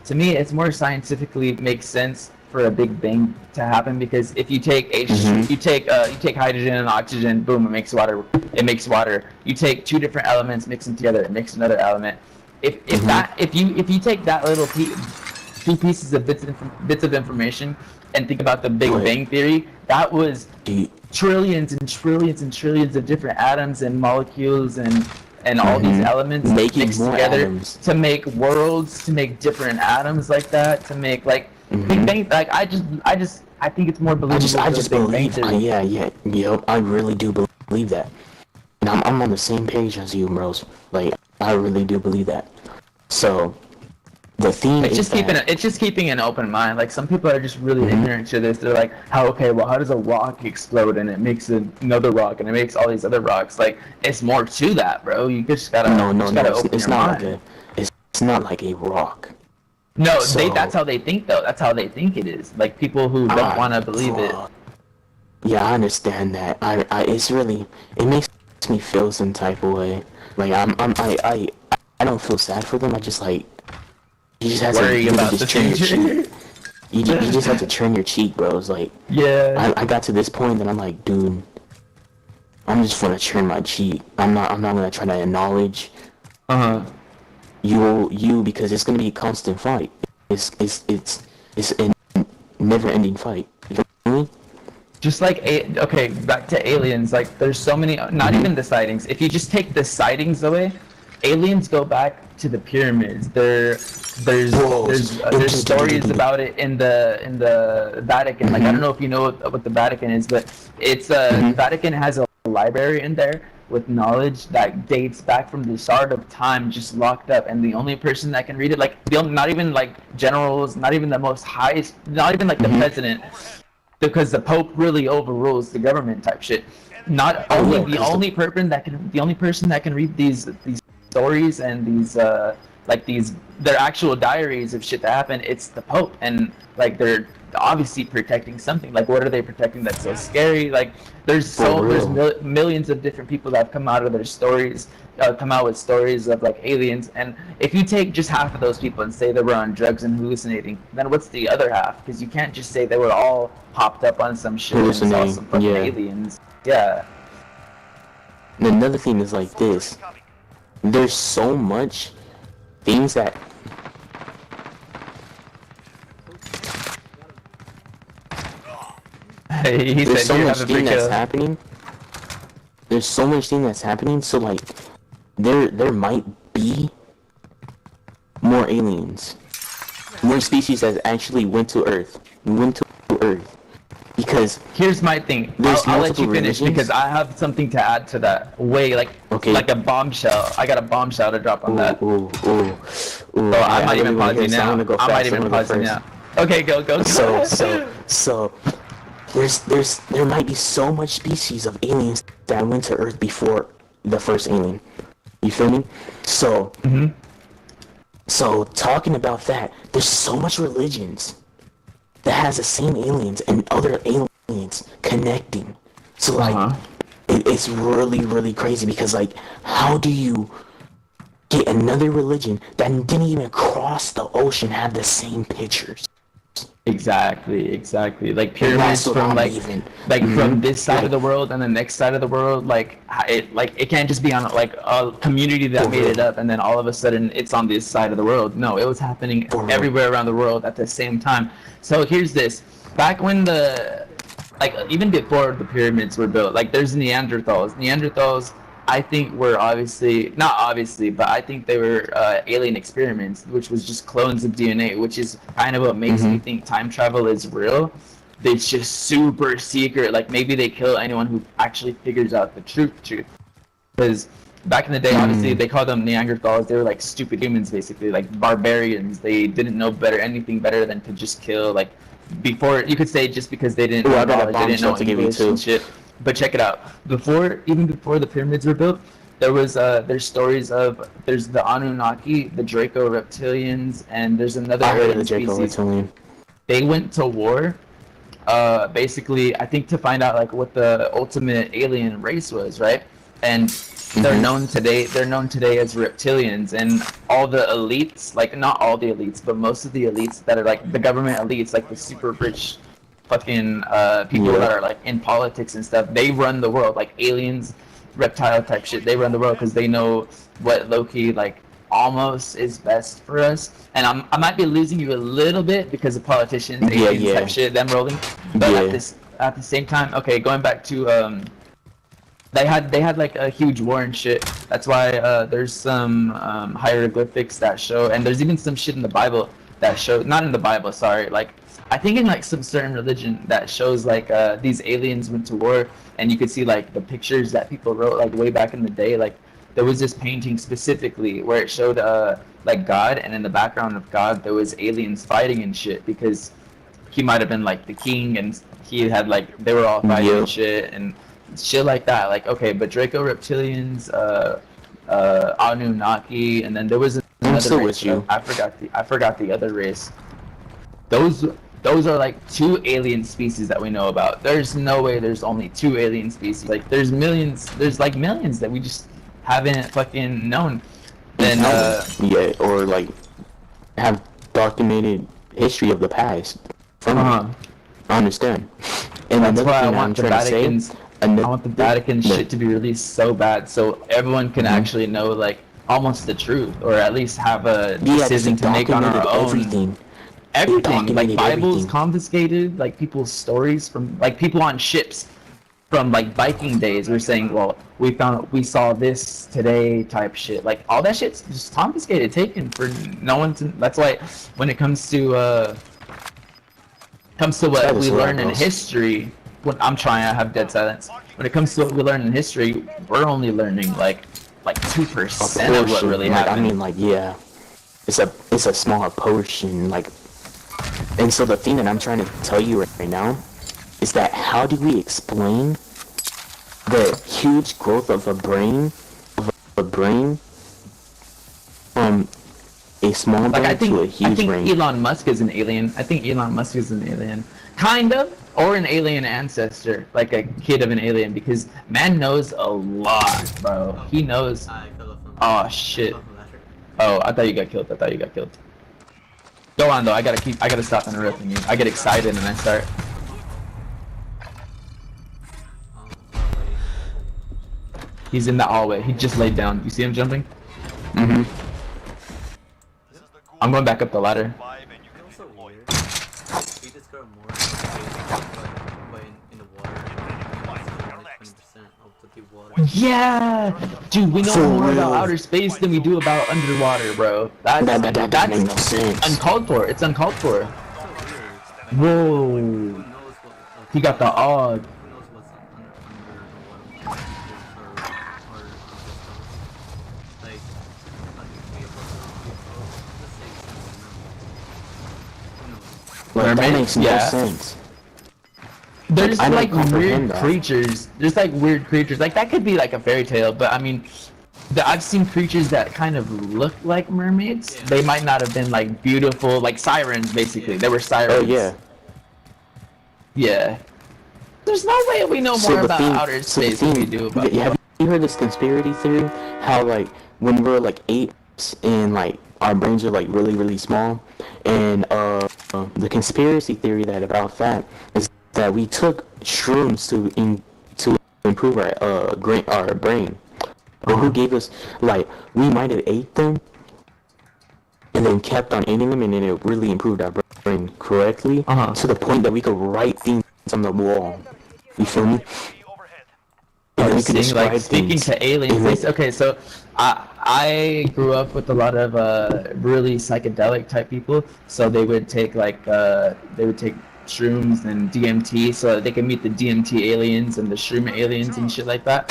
to me, it's more scientifically makes sense for a big bang to happen, because if you take you take hydrogen and oxygen, boom, it makes water. You take two different elements, mix them together, it makes another element. If you take that little two pieces of bits of information and think about the Big Bang Theory, that was trillions and trillions and trillions of different atoms and molecules and all these elements mixed together to make worlds, to make different atoms like that, to make like Big Bang. Like I think it's more believable. I just believe. I really do believe that, and I'm on the same page as you, bros. Like I really do believe that. So the theme it's just keeping an open mind. Like some people are just really ignorant to this. They're like, how does a rock explode and it makes another rock and it makes all these other rocks? Like it's more to that, bro. You just gotta it's not like it's not like a rock. No, that's how they think though. That's how they think it is. Like people who don't want to believe it. Yeah, I understand that. It makes me feel some type of way. Like I don't feel sad for them. I just like you just have to turn your cheek. You just have to turn your cheek, bro. It's like I got to this point that I'm like, dude, I'm just gonna turn my cheek. I'm not gonna try to acknowledge you because it's gonna be a constant fight. It's a never-ending fight. You know me? Just like back to aliens. Like there's so many. Not even the sightings. If you just take the sightings away, aliens go back to the pyramids. There's stories about it in the Vatican. Like I don't know if you know what the Vatican is, but it's the Vatican has a library in there with knowledge that dates back from the start of time, just locked up, and the only person that can read it, like not even like generals, not even the most highest, not even like the president, because the Pope really overrules the government type shit. The only person that can read these stories and their actual diaries of shit that happened, it's the Pope, and like they're obviously protecting something. Like what are they protecting that's so scary? Like there's millions of different people that have come out of their stories come out with stories of like aliens, and if you take just half of those people and say they were on drugs and hallucinating, then what's the other half? Because you can't just say they were all hopped up on some shit and saw some fucking aliens. Yeah. And another thing is like this. There's so much things that there's so much thing that's happening. There's so much thing that's happening. So like, there might be more aliens, more species that actually went to Earth, because here's my thing. I'll let you finish because I have something to add to that. Like a bombshell. I got a bombshell to drop on that. I might even pause you now. Okay, go. So there might be so much species of aliens that went to Earth before the first alien. You feel me? So so talking about that, there's so much religions that has the same aliens and other aliens connecting. So like it's really crazy because like, how do you get another religion that didn't even cross the ocean have the same pictures? Exactly. Like pyramids from from this side of the world and the next side of the world. It can't just be on like a community that made it up and then all of a sudden it's on this side of the world. No, it was happening everywhere around the world at the same time. So here's this. Back when even before the pyramids were built, like there's Neanderthals. I think were not obviously, but I think they were alien experiments, which was just clones of DNA, which is kind of what makes me think time travel is real. It's just super secret. Like maybe they kill anyone who actually figures out the truth. Because back in the day, obviously they called them Neanderthals. They were like stupid humans, basically, like barbarians. They didn't know anything better than to just kill. Like before, you could say just because they didn't know knowledge, they didn't know English and shit. But check it out. Even before the pyramids were built, there's stories of there's the Anunnaki, the Draco reptilians, and there's another alien species. They went to war, basically I think to find out like what the ultimate alien race was, right? And they're known today as reptilians, and all the elites, like not all the elites, but most of the elites that are like the government elites, like the super rich fucking people that are like in politics and stuff, they run the world. Like aliens, reptile type shit, they run the world because they know what low-key like almost is best for us. And I might be losing you a little bit because of politicians, aliens type shit, them rolling. But at the same time, okay, going back to they had like a huge war and shit. That's why there's some hieroglyphics that show, and there's even some shit in the Bible that show, not in the Bible, sorry, like I think in like some certain religion that shows like these aliens went to war, and you could see like the pictures that people wrote like way back in the day. Like there was this painting specifically where it showed like God, and in the background of God there was aliens fighting and shit, because he might have been like the king and he had like they were all fighting and shit and shit like that. Like okay, but Draco reptilians, Anunnaki, and then there was another race. I forgot the other race. Those are like 2 alien species that we know about. There's no way there's only 2 alien species. Like there's millions that we just haven't fucking known. And or like have documented history of the past from I understand. And that's why I want the Vatican shit to be released so bad, so everyone can actually know like almost the truth, or at least have a decision to make on our own. Everything, like Bibles confiscated, like people's stories from like people on ships from like Viking days were saying, well, we saw this today type shit. Like all that shit's just confiscated, taken for no one to. That's why when it comes to what we learn in history, when I have dead silence. When it comes to what we learn in history, we're only learning like 2% of what really happened. I mean, like it's a small portion, like. And so the thing that I'm trying to tell you right now is that how do we explain the huge growth of a brain from a small brain to a huge brain? Elon Musk is an alien. Kind of. or an alien ancestor, like a kid of an alien, because man knows a lot, bro. He knows. Oh shit. Oh, I thought you got killed. Go on though. I gotta stop interrupting you. I get excited and I start. He's in the hallway. He just laid down. You see him jumping? Mm-hmm. I'm going back up the ladder. Yeah, dude, we know more about outer space than we do about underwater, bro. That's makes no sense. uncalled for. It's uncalled for. Whoa. He got the odd. Like, that makes no sense. There's like weird creatures. There's like weird creatures. Like that could be like a fairy tale, but I mean, I've seen creatures that kind of look like mermaids. They might not have been like beautiful, like sirens basically. They were sirens. Oh yeah. Yeah. There's no way we know more about outer space than we do about. Have you heard this conspiracy theory? How like when we're like apes and like our brains are like really small, and the conspiracy theory about that is that we took shrooms to improve our brain. But who gave us, like, we might have ate them and then kept on eating them, and then it really improved our brain correctly to the point that we could write things on the wall. You feel me? And we could like speaking to aliens. Okay, so I grew up with a lot of really psychedelic type people. So they would take like shrooms and DMT so that they can meet the DMT aliens and the shroom aliens and shit like that.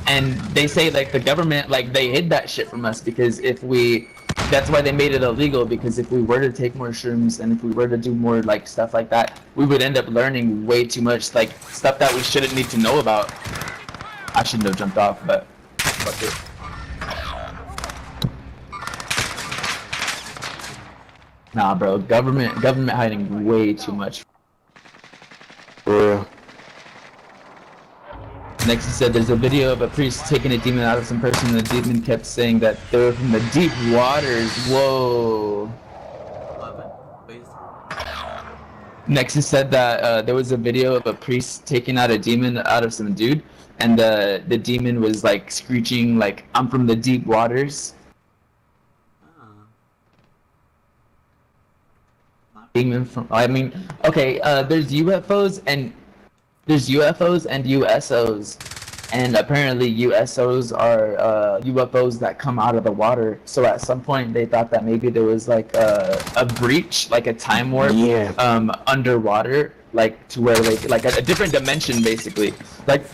And they say like the government, like they hid that shit from us because that's why they made it illegal, because if we were to take more shrooms and if we were to do more like stuff like that, we would end up learning way too much, like stuff that we shouldn't need to know about. I shouldn't have jumped off, but fuck it. Nah, bro, government hiding way too much. For real. Next, he said there's a video of a priest taking a demon out of some person, and the demon kept saying that they were from the deep waters. Whoa. Next, he said that there was a video of a priest taking out a demon out of some dude, and the demon was like screeching like, "I'm from the deep waters." Demon from, I mean, okay, there's UFOs and USOs, and apparently USOs are UFOs that come out of the water. So at some point they thought that maybe there was like a breach, like a time warp, underwater, like to where like a different dimension basically. Like,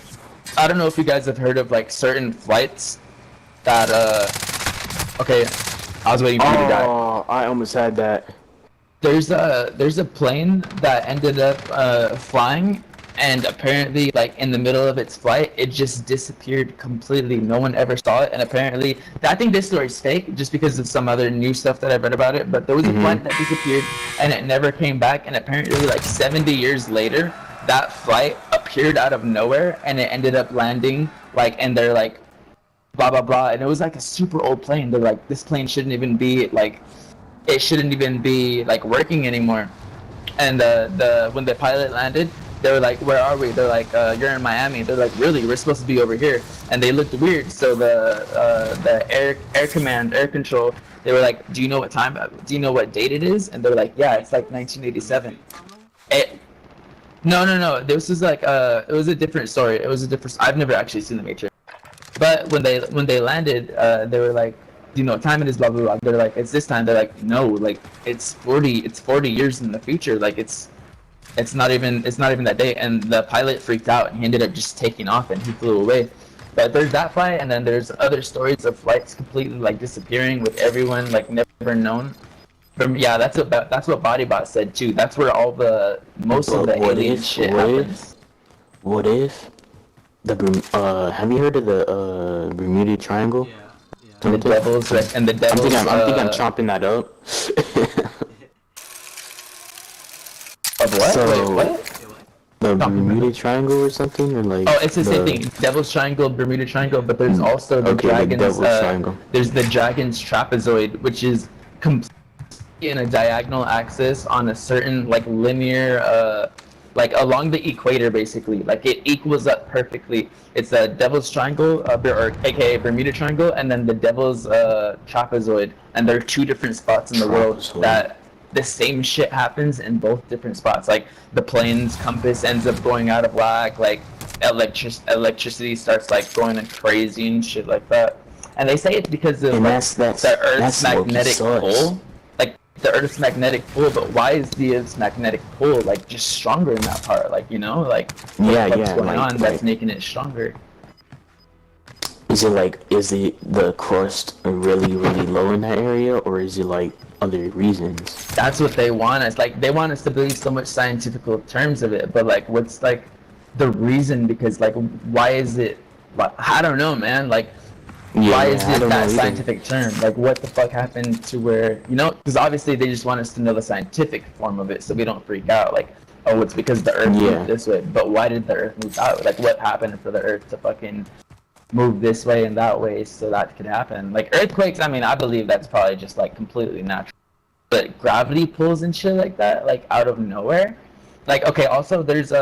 I don't know if you guys have heard of like certain flights that okay, I was waiting for you to die. Oh, I almost had that. There's a plane that ended up flying, and apparently like in the middle of its flight it just disappeared completely. No one ever saw it, and apparently I think this story is fake just because of some other new stuff that I've read about it, but there was a flight that disappeared and it never came back, and apparently like 70 years later that flight appeared out of nowhere and it ended up landing like, and they're like blah blah blah, and it was like a super old plane. They're like, this plane shouldn't even be like, it shouldn't even be like working anymore. And when the pilot landed, they were like, where are we? They're like, you're in Miami. They're like, really? We're supposed to be over here. And they looked weird. So the air command, air control, they were like, do you know what time? Do you know what date it is? And they were like, yeah, it's like 1987. No. This was like it was a different story. It was a different. I've never actually seen the Matrix. But when they landed, they were like, do you know what time it is? Blah blah blah. They're like, it's this time. They're like, no, like it's 40 years in the future. Like it's not even that day. And the pilot freaked out and he ended up just taking off and he flew away. But there's that flight, and then there's other stories of flights completely like disappearing with everyone like never known. That's what Bodybot said too. That's where all most of the alien shit happens. What if have you heard of the Bermuda Triangle? Yeah. And the devils, and the devils. I think I'm chopping that up. Of what? So, wait, what? The Bermuda Triangle or something, or like? Oh, it's the same thing. Devil's Triangle, Bermuda Triangle, but there's also the Dragon's. Devil's Triangle. There's the Dragon's Trapezoid, which is in a diagonal axis on a certain like linear, like along the equator, basically. Like it equals up perfectly. It's a Devil's Triangle, or aka Bermuda Triangle, and then the Devil's Trapezoid, and there are two different spots in the world that the same shit happens in both different spots. Like the plane's compass ends up going out of whack, like electricity starts like going crazy and shit like that. And they say it's because of the Earth's magnetic pull. Like the Earth's magnetic pull, but why is the Earth's magnetic pull like just stronger in that part? Like, you know, like what's going on that's making it stronger? Is it like, the crust really low in that area, or is it like other reasons? That's what they want us. Like, they want us to believe so much scientific terms of it, but like, what's like the reason? Because like, why is it? I don't know, man. Like, why is it that scientific term? Like, what the fuck happened to where, you know? Because obviously they just want us to know the scientific form of it, so we don't freak out. Like, oh, it's because the Earth moved this way. But why did the Earth move out? Like, what happened for the Earth to fucking move this way and that way so that could happen? Like earthquakes, I mean, I believe that's probably just like completely natural. But gravity pulls and shit like that, like out of nowhere. Like, okay, also there's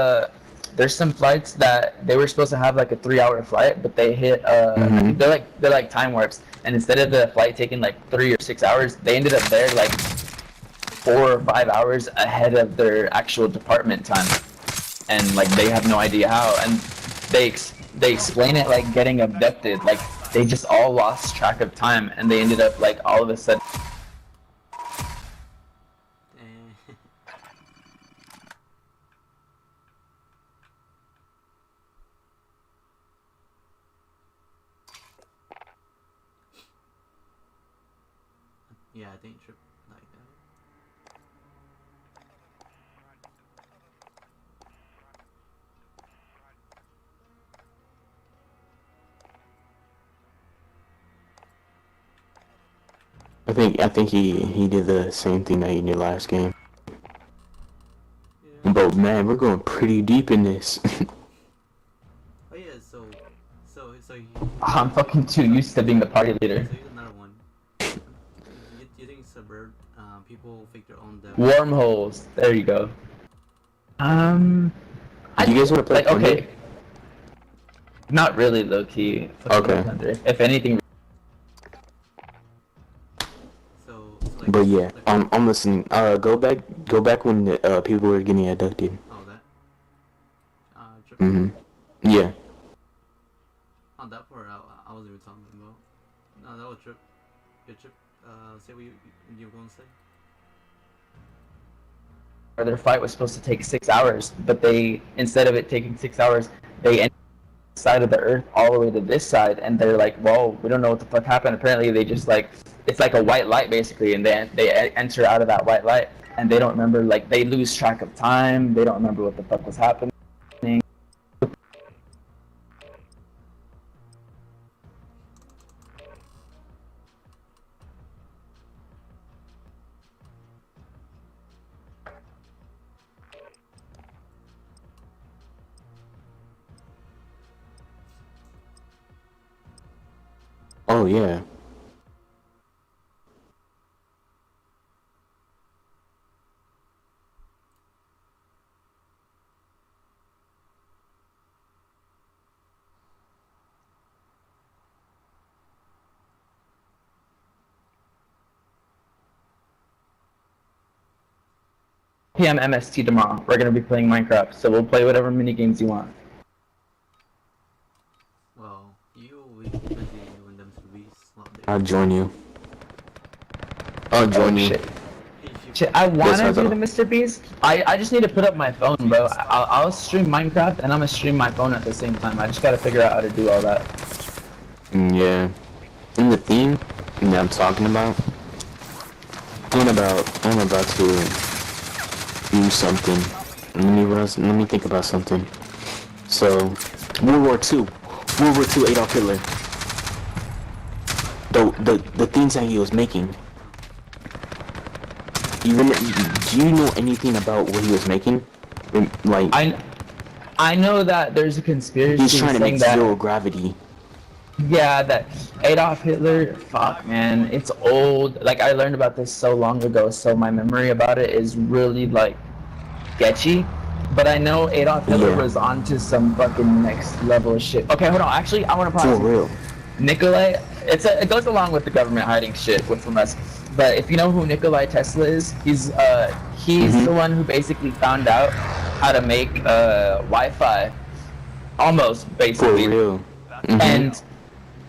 some flights that they were supposed to have like a 3-hour flight, but they hit they're like time warps, and instead of the flight taking like 3 or 6 hours, they ended up there like 4 or 5 hours ahead of their actual department time, and like they have no idea how. And they explain it like getting abducted. Like they just all lost track of time, and they ended up like all of a sudden. Yeah, I think trip like that. I think he did the same thing that he did last game. Yeah. But man, we're going pretty deep in this. Oh yeah, so you, I'm fucking too used to being the party leader. So here's another one. You think suburb people fake their own death? Wormholes. There you go. Do you guys want to play? Like, okay. Not really, low key. Okay. If anything. Like, but yeah, I'm listening. Go back when the people were getting abducted. Oh, that. Trip. Yeah. On that part, I was even talking about. No, that was trip. Good trip. Say what you were going to say. Their fight was supposed to take 6 hours, but they, instead of it taking 6 hours, they ended side of the Earth all the way to this side, and they're like, well, we don't know what the fuck happened. Apparently they just like, it's like a white light basically, and they enter out of that white light, and they don't remember, like, they lose track of time, they don't remember what the fuck was happening. Oh yeah. PM MST tomorrow. We're gonna be playing Minecraft, so we'll play whatever mini games you want. Well, you will be busy when them release. I'll join you. I'll join you. Shit, I wanna do the Mr. Beast. I just need to put up my phone, bro. I'll stream Minecraft and I'm gonna stream my phone at the same time. I just gotta figure out how to do all that. Yeah. And the theme that I'm talking about, I'm about to do something. Let me think about something. So, World War II, Adolf Hitler. The things that he was making. Do you know anything about what he was making? Like, I know that there's a conspiracy He's trying to saying make that. zero gravity. Yeah, that Adolf Hitler, fuck man, it's old. Like I learned about this so long ago, so my memory about it is really like sketchy. But I know Adolf Hitler was onto some fucking next level of shit. Okay, hold on. Actually, I want to pause. For real. Nikolai, it goes along with the government hiding shit from us. But if you know who Nikolai Tesla is, he's the one who basically found out how to make Wi-Fi, almost basically. For real. And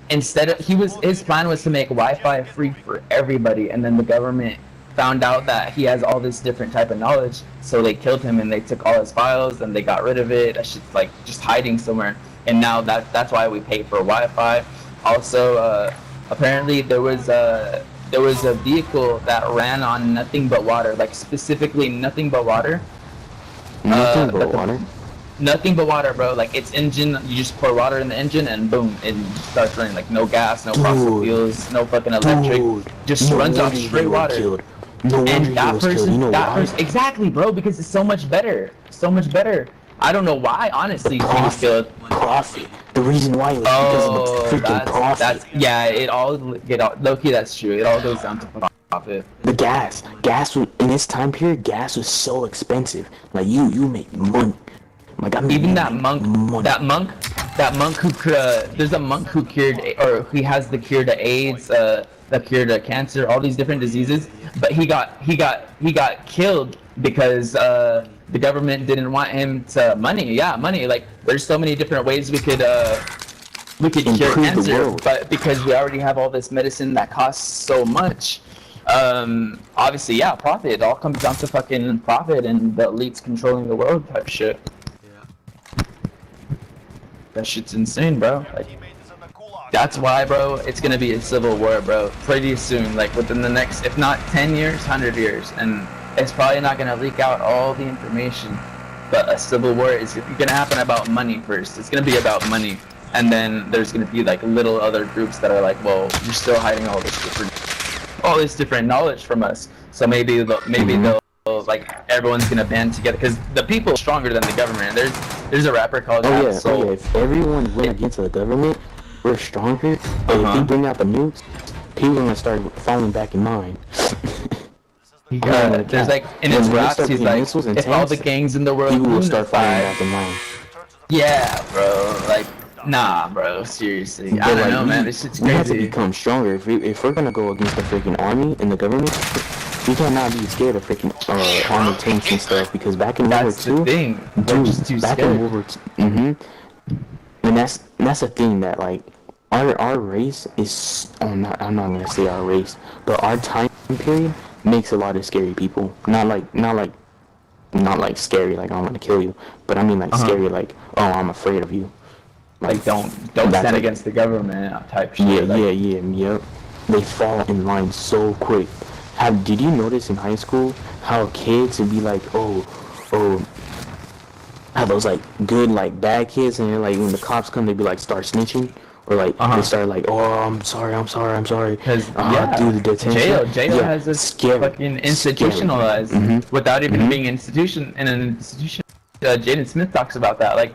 instead of his plan was to make Wi-Fi free for everybody, and then the government found out that he has all this different type of knowledge, so they killed him and they took all his files and they got rid of it. That shit's like just hiding somewhere. And now that's why we pay for Wi-Fi. Also, apparently there was a vehicle that ran on nothing but water, like specifically nothing but water. Nothing but water? Nothing but water, bro. Like its engine, you just pour water in the engine and boom, it starts running. Like no gas, no fossil fuels, no fucking electric. Just runs off straight water. And that person, exactly, bro, because it's so much better. So much better. I don't know why, honestly, he was killed. Profit. The reason why was because of the freaking profit. Low-key, that's true. It all goes down to profit. The gas was, in this time period, gas was so expensive. Like you make money. Like I mean, even that monk who there's a monk who cured, or he has the cure to AIDS, the cure to cancer, all these different diseases. But he got killed because the government didn't want him to money. Like there's so many different ways we could cure cancer, but because we already have all this medicine that costs so much, obviously, profit. It all comes down to fucking profit and the elites controlling the world type shit. That shit's insane, bro. Like, that's why, bro, it's gonna be a civil war, bro, pretty soon, like within the next, if not 10 years, 100 years, and it's probably not gonna leak out all the information, but a civil war is gonna happen about money first. It's gonna be about money, and then there's gonna be like little other groups that are like, well, you're still hiding all this different knowledge from us, so maybe they'll like everyone's gonna band together because the people are stronger than the government. There's a rapper called Soul. If everyone went against the government, we're stronger. But if we bring out the nukes, people are gonna start falling back in line. There's like in his raps, he's like, if all the gangs in the world will start falling back in line. Yeah, bro. Like, nah, bro. Seriously, I don't know, man. This shit's crazy. We have to become stronger. If we're gonna go against the freaking army and the government, we cannot be scared of freaking army tanks and stuff, because back in World War II, and that's a thing that like our race is. I'm not gonna say our race, but our time period makes a lot of scary people. Not like scary like I want to kill you, but I mean like scary like, oh, I'm afraid of you. Like don't stand against the government type shit. Yeah. They fall in line so quick. Did you notice in high school how kids would be like, oh, how those like good like bad kids, and then like when the cops come, they'd be like start snitching, or like they start like, oh, I'm sorry. Because do the detention. Jail has this fucking institutionalized without even being in an institution. Jaden Smith talks about that. Like,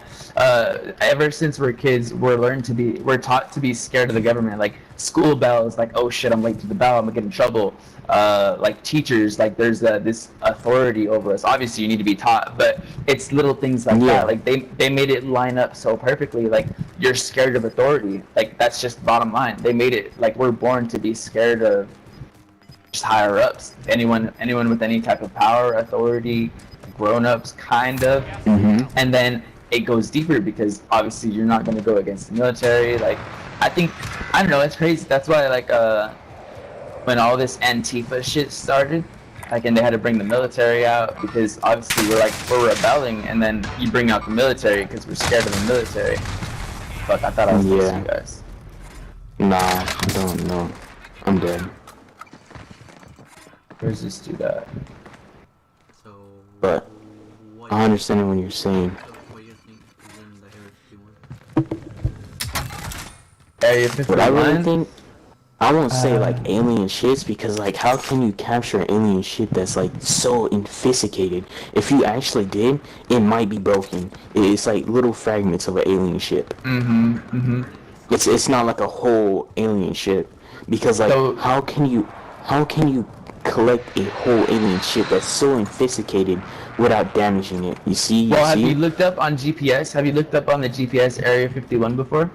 ever since we're kids, we're taught to be scared of the government. Like school bells, like, oh shit, I'm late to the bell, I'm gonna get in trouble. Like teachers, like there's this authority over us. Obviously, you need to be taught, but it's little things like that. Like they made it line up so perfectly. Like you're scared of authority. Like that's just bottom line. They made it like we're born to be scared of just higher ups. Anyone with any type of power, authority. Grown-ups, kind of, and then it goes deeper because obviously you're not going to go against the military. Like I don't know, it's crazy. That's why like when all this Antifa shit started, like, and they had to bring the military out because obviously we're rebelling, and then you bring out the military because we're scared of the military. Fuck, I thought I was close to you guys. Nah, I don't know. I'm dead. Where's this dude at? But I understand what you're saying. Area 51? What I really think, I won't say like alien shits because like how can you capture alien shit that's like so sophisticated? If you actually did, it might be broken. It's like little fragments of an alien ship. It's not like a whole alien ship because like how can you collect a whole alien ship that's so sophisticated without damaging it? You see? Have you looked up on GPS? Have you looked up on the GPS Area 51 before?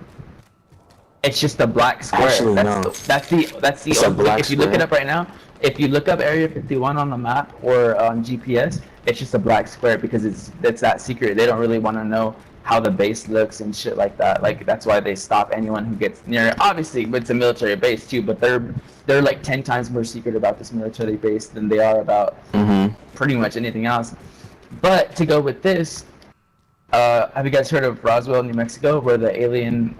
It's just a black square. Actually, no. That's the It's a black if you look it square. up right now, if you look up Area 51 on the map or on GPS, it's just a black square because it's that secret. They don't really want to know how the base looks and shit like that. Like that's why they stop anyone who gets near it. Obviously, it's a military base too, but they're like 10 times more secret about this military base than they are about pretty much anything else. But to go with this, have you guys heard of Roswell, New Mexico, where the alien,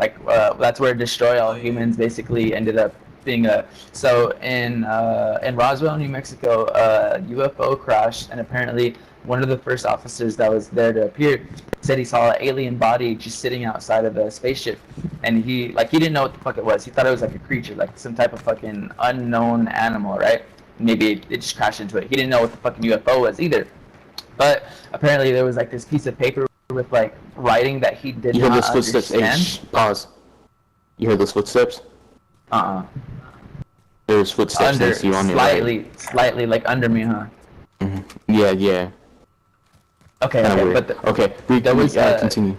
that's where Destroy All Humans basically ended up being so in Roswell, New Mexico, a UFO crashed, and apparently one of the first officers that was there to appear said he saw an alien body just sitting outside of the spaceship, and he didn't know what the fuck it was. He thought it was like a creature, like some type of fucking unknown animal, right? Maybe it just crashed into it. He didn't know what the fucking UFO was either. But apparently there was like this piece of paper with like writing that he did not understand. You heard those footsteps? Pause. You heard those footsteps? There's footsteps next to you on your right. Slightly like under me, huh? Yeah. Okay, Continue.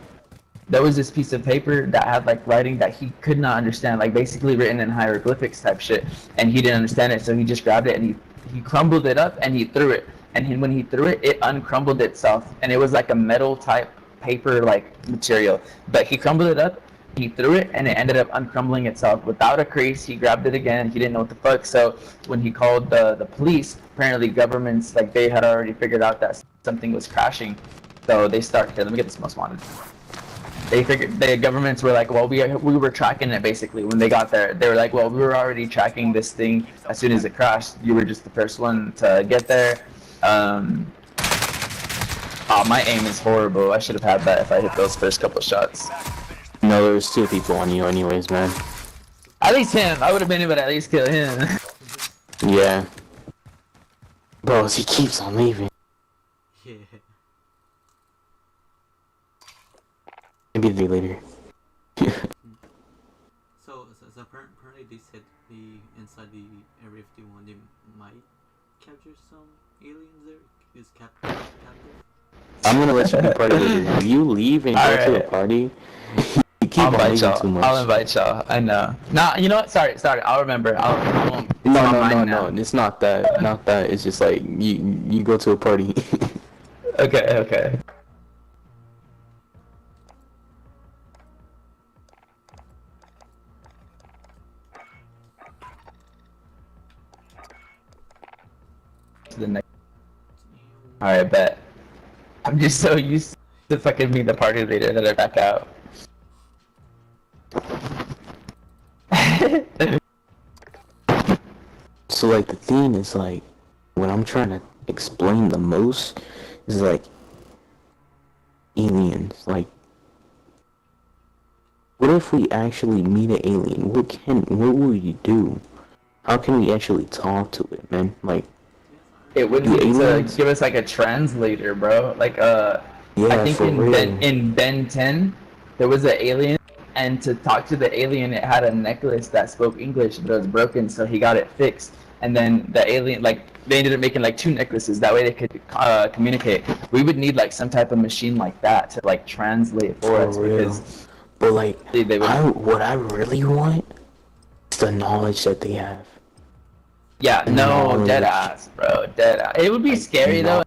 There was this piece of paper that had like writing that he could not understand, like basically written in hieroglyphics type shit, and he didn't understand it, so he just grabbed it and he crumbled it up and he threw it. And when he threw it, it uncrumbled itself, and it was like a metal type paper like material. But he crumbled it up, he threw it, and it ended up uncrumbling itself without a crease. He grabbed it again. He didn't know what the fuck. So when he called the police, apparently governments like they had already figured out that something was crashing. So they started. Here, let me get this most wanted. They figured the governments were like, well, we were tracking it basically when they got there. They were like, well, we were already tracking this thing as soon as it crashed. You were just the first one to get there. My aim is horrible. I should have had that if I hit those first couple shots. No, there was 2 people on you anyways, man. At least him. I would have been able to at least kill him. Yeah. Bro, he keeps on leaving. Yeah. Maybe the day later. So apparently they said inside the Area 51 they might capture some aliens there. Is captive? I'm gonna let you be part of it. If you leave and go to a party, you keep on leaving too much. I'll invite y'all. I know. Nah, you know what? Sorry. I'll remember. No. It's not that. Not that. It's just like you go to a party. Okay. The next. Alright, bet. I'm just so used to fucking being the party leader that I back out. So like the thing is like, what I'm trying to explain the most is like aliens. Like, what if we actually meet an alien? What will you do? How can we actually talk to it, man? Like, it would need to give us like a translator, bro. Like I think in Ben 10 there was an alien, and to talk to the alien it had a necklace that spoke English but it was broken, so he got it fixed. And then the alien, like, they ended up making like 2 necklaces, that way they could communicate. We would need like some type of machine like that to like translate for us, because but like what I really want is the knowledge that they have. Yeah, no, dead ass, bro, dead ass. It would be scary though.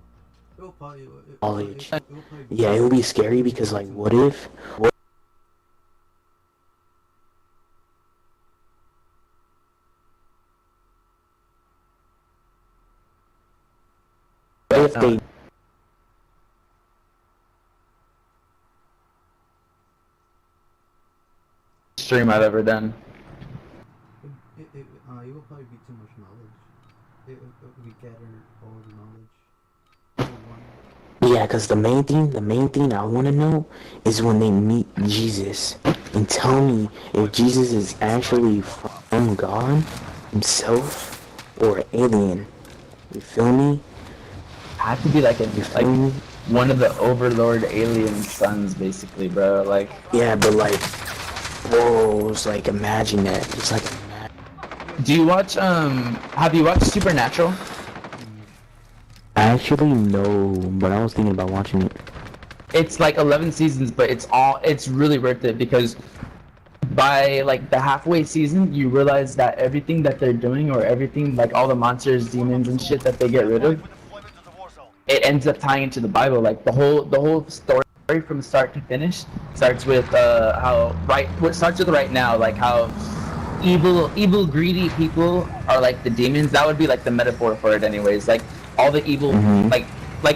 Knowledge. Yeah, it would be scary because like, what if they stream I've ever done. It will probably be too much knowledge. We gather all the knowledge. Yeah, because the main thing I want to know is when they meet Jesus and tell me if Jesus is actually from from God himself or an alien. You feel me? Have to be like one of the Overlord alien sons, basically, bro. Like, yeah, but like, whoa, it's like imagine that. It's like. Do you watch have you watched Supernatural? Actually, no, but I was thinking about watching it. It's like 11 seasons, but it's really worth it because by like the halfway season, you realize that everything that they're doing, or everything, like all the monsters, demons, and shit that they get rid of, it ends up tying into the Bible. Like the whole story from start to finish starts with what starts with right now, like how evil, greedy people are like the demons. That would be like the metaphor for it, anyways. Like all the evil, like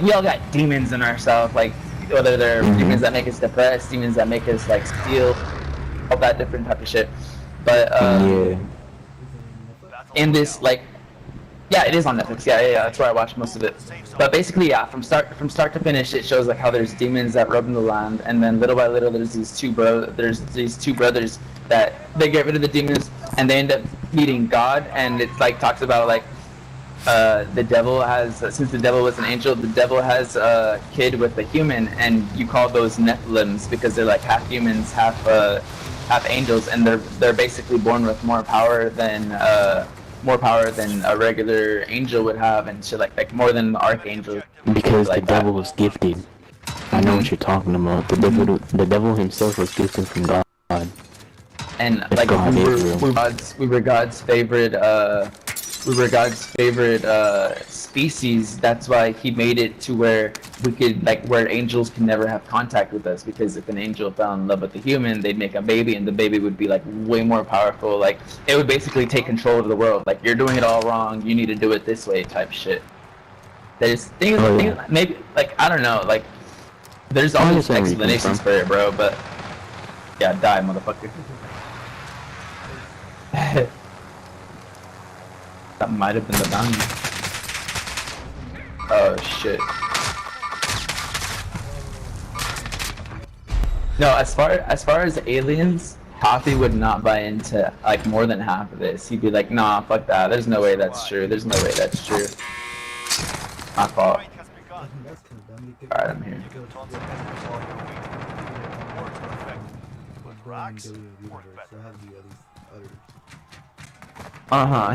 we all got demons in ourselves, like whether they're demons that make us depressed, demons that make us like steal, all that different type of shit. But in this, like, yeah, it is on Netflix. Yeah, that's where I watched most of it. But basically, yeah, from start to finish, it shows like how there's demons that roam the land, and then little by little, there's these two brothers that they get rid of the demons, and they end up meeting God, and it like talks about like the devil has, since the devil was an angel, the devil has a kid with a human, and you call those Nephilims because they're like half humans, half angels, and they're basically born with more power than a regular angel would have, and shit like more than the archangel. Because like the devil was gifted. I know what you're talking about. The devil himself was gifted from God. And like we were God's favorite species. That's why he made it to where we could, like, where angels can never have contact with us, because if an angel fell in love with a human, they'd make a baby, and the baby would be like way more powerful. Like it would basically take control of the world. Like, you're doing it all wrong, you need to do it this way type shit. There's things maybe, like, I don't know, like there's all these explanations for it, bro, but yeah, die, motherfucker. That might have been the bounty. Oh shit. No, as far as aliens, Coffee would not buy into like more than half of this. He'd be like, nah, fuck that. There's no way that's true. There's no way that's true. My fault. Alright, I'm here.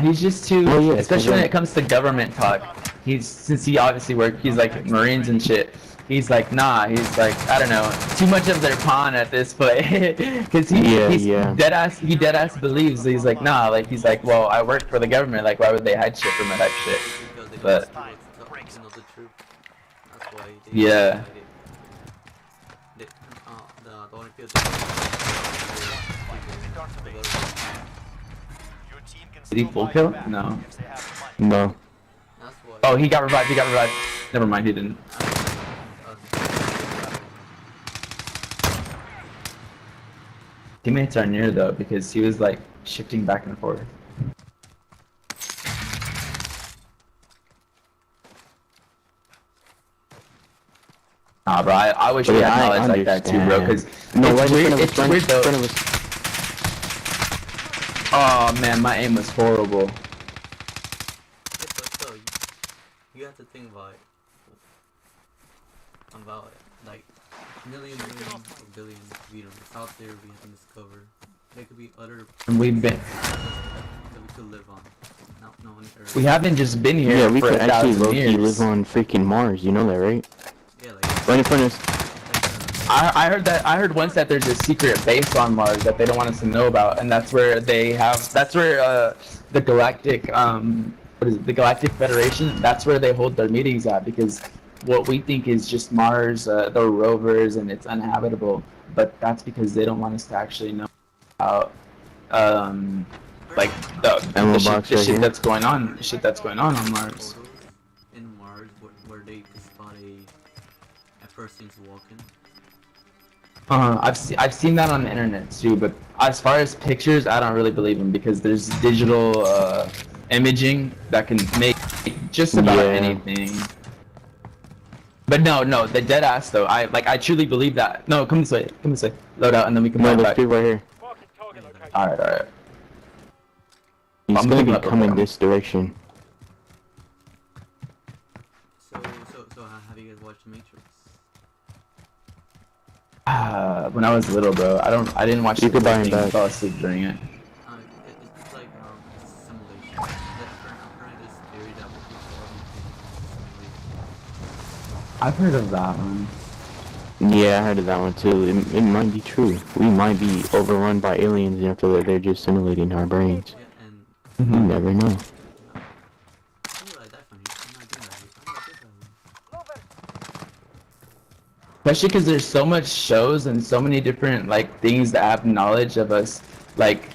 He's just too, especially when it comes to government talk. Since he obviously he's like Marines and shit. He's like, nah, he's like, I don't know, too much of their pawn at this point. Cause he's deadass believes, he's like, nah, like, he's like, well, I work for the government, like, why would they hide shit from me, type shit. But, yeah. Did he full kill? No. No. Oh, he got revived, Never mind, he didn't. Teammates are near though, because he was like shifting back and forth. Nah, bro, I wish we had knowledge like that too, bro, because it's weird though. Oh man, my aim was horrible. You have to think about like millions or billions of beetles out there we haven't discovered. They could be other and we've been that we could live on. No one Earth. We haven't just been here. Yeah, we for could actually 1,000 years. live on freaking Mars. You know that, right? Yeah, like right in front of us. I heard once that there's a secret base on Mars that they don't want us to know about, and that's where the galactic the Galactic Federation, that's where they hold their meetings at, because what we think is just Mars, the rovers, and it's uninhabitable, but that's because they don't want us to actually know about like the shit that's going on, on Mars. In Mars, where they spot a person walking. I've seen that on the internet too, but as far as pictures, I don't really believe them, because there's digital imaging that can make just about anything. But no, the dead ass though, I truly believe that. No, come this way, load out, and then we can No, back. there's people right here. Alright. He's I'm gonna looking be up coming right this direction. So have you guys watched Matrix? When I was little, bro, I didn't watch You the could buy whole him thing. I back. fell asleep during it. It's like it's a simulation. Apparently this theory that people are being simulated. I've heard of that one. Yeah, I heard of that one too. It might be true. We might be overrun by aliens and after that they're just simulating our brains. Yeah, and You never know. why would I die from here? I'm not doing that. I'm not doing that. Especially because there's so much shows and so many different like things that have knowledge of us, like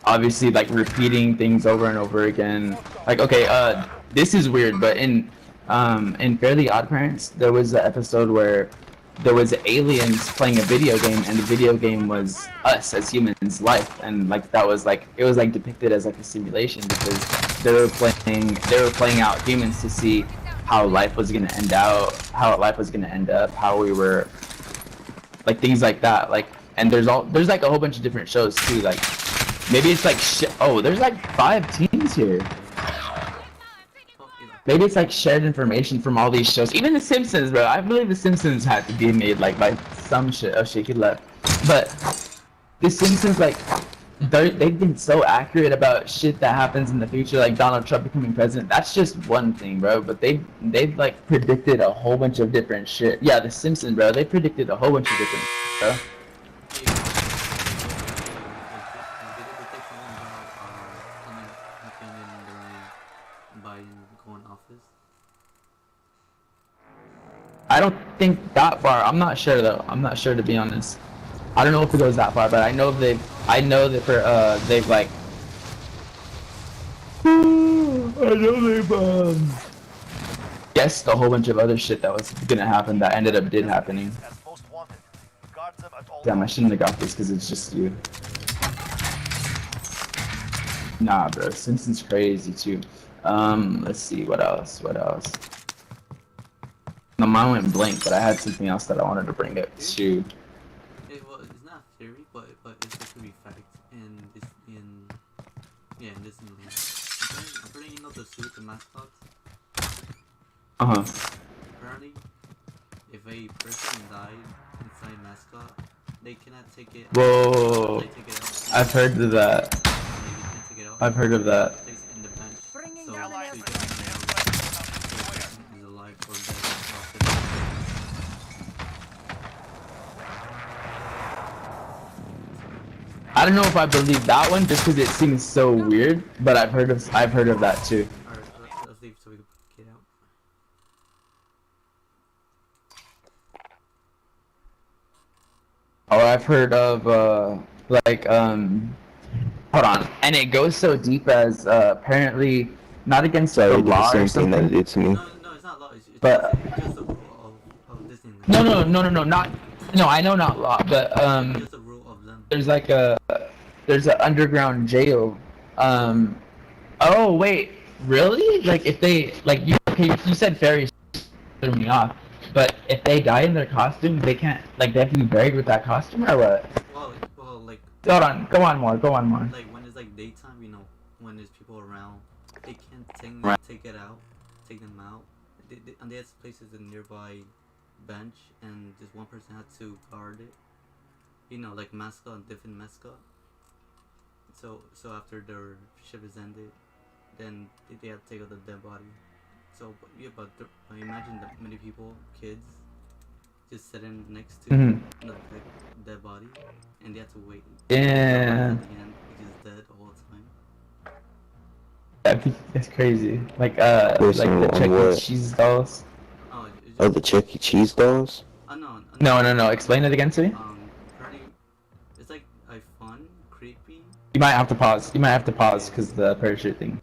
obviously like repeating things over and over again. Like okay, this is weird, but in Fairly Odd Parents, there was an episode where there was aliens playing a video game, and the video game was us as humans' life, and like that was like it was like depicted as like a simulation because they were playing out humans to see how life was gonna end out, how life was gonna end up, how we were, like things like that. Like, and there's like a whole bunch of different shows too. Like, maybe it's like there's like 5 teams here. Maybe it's like shared information from all these shows. Even The Simpsons, bro. I believe The Simpsons had to be made like by some shit. Oh shit, he left. But The Simpsons, like, they've been so accurate about shit that happens in the future, like Donald Trump becoming president. That's just one thing, bro. But they've like predicted a whole bunch of different shit. Yeah, The Simpsons, bro. They predicted a whole bunch of different shit, bro. I don't think that far. I'm not sure though. I'm not sure to be honest. I don't know if it goes that far, but I know that they've like I know they've guessed a whole bunch of other shit that was gonna happen that ended up happening. Damn, I shouldn't have got this because it's just you. Nah, bro, Simpsons crazy too. Let's see what else. No, mine went blank, but I had something else that I wanted to bring up too. Well, it's not theory, but it's supposed to be fact in this simulation. Apparently, you know the suit, the mascots. Apparently, if a person died inside mascot, they cannot take it. Whoa! They take it out. I've heard of that. I've heard of that. I don't know if I believe that one just because it seems so weird, but I've heard of that too. Alright, let's leave so we can get out. Oh, I've heard of hold on, and it goes so deep as apparently not against the law or something. That it's me. No, it's not law. It's But just the rule of Disneyland. No, I know not law, but Just the rule of them. there's an underground jail. Oh wait, really? Like if they you said fairies threw me off, but if they die in their costume, they can't they have to be buried with that costume or what? Well, like. Hold on, go on more. Like when it's like daytime, you know, when there's people around, they can't take them out. And there's places in nearby bench, and just one person had to guard it. You know, like mascot and different mascot. So after their shift is ended, then they have to take out the dead body. So yeah, but imagine that many people, kids, just sitting next to the dead body, and they have to wait. Yeah. At the end, which is dead the whole time. That's crazy. Like the Chuck E. Cheese dolls. Oh, the Chuck E. Cheese dolls? No. Explain it again to me. Apparently, it's like fun, creepy. You might have to pause because the parachute thing.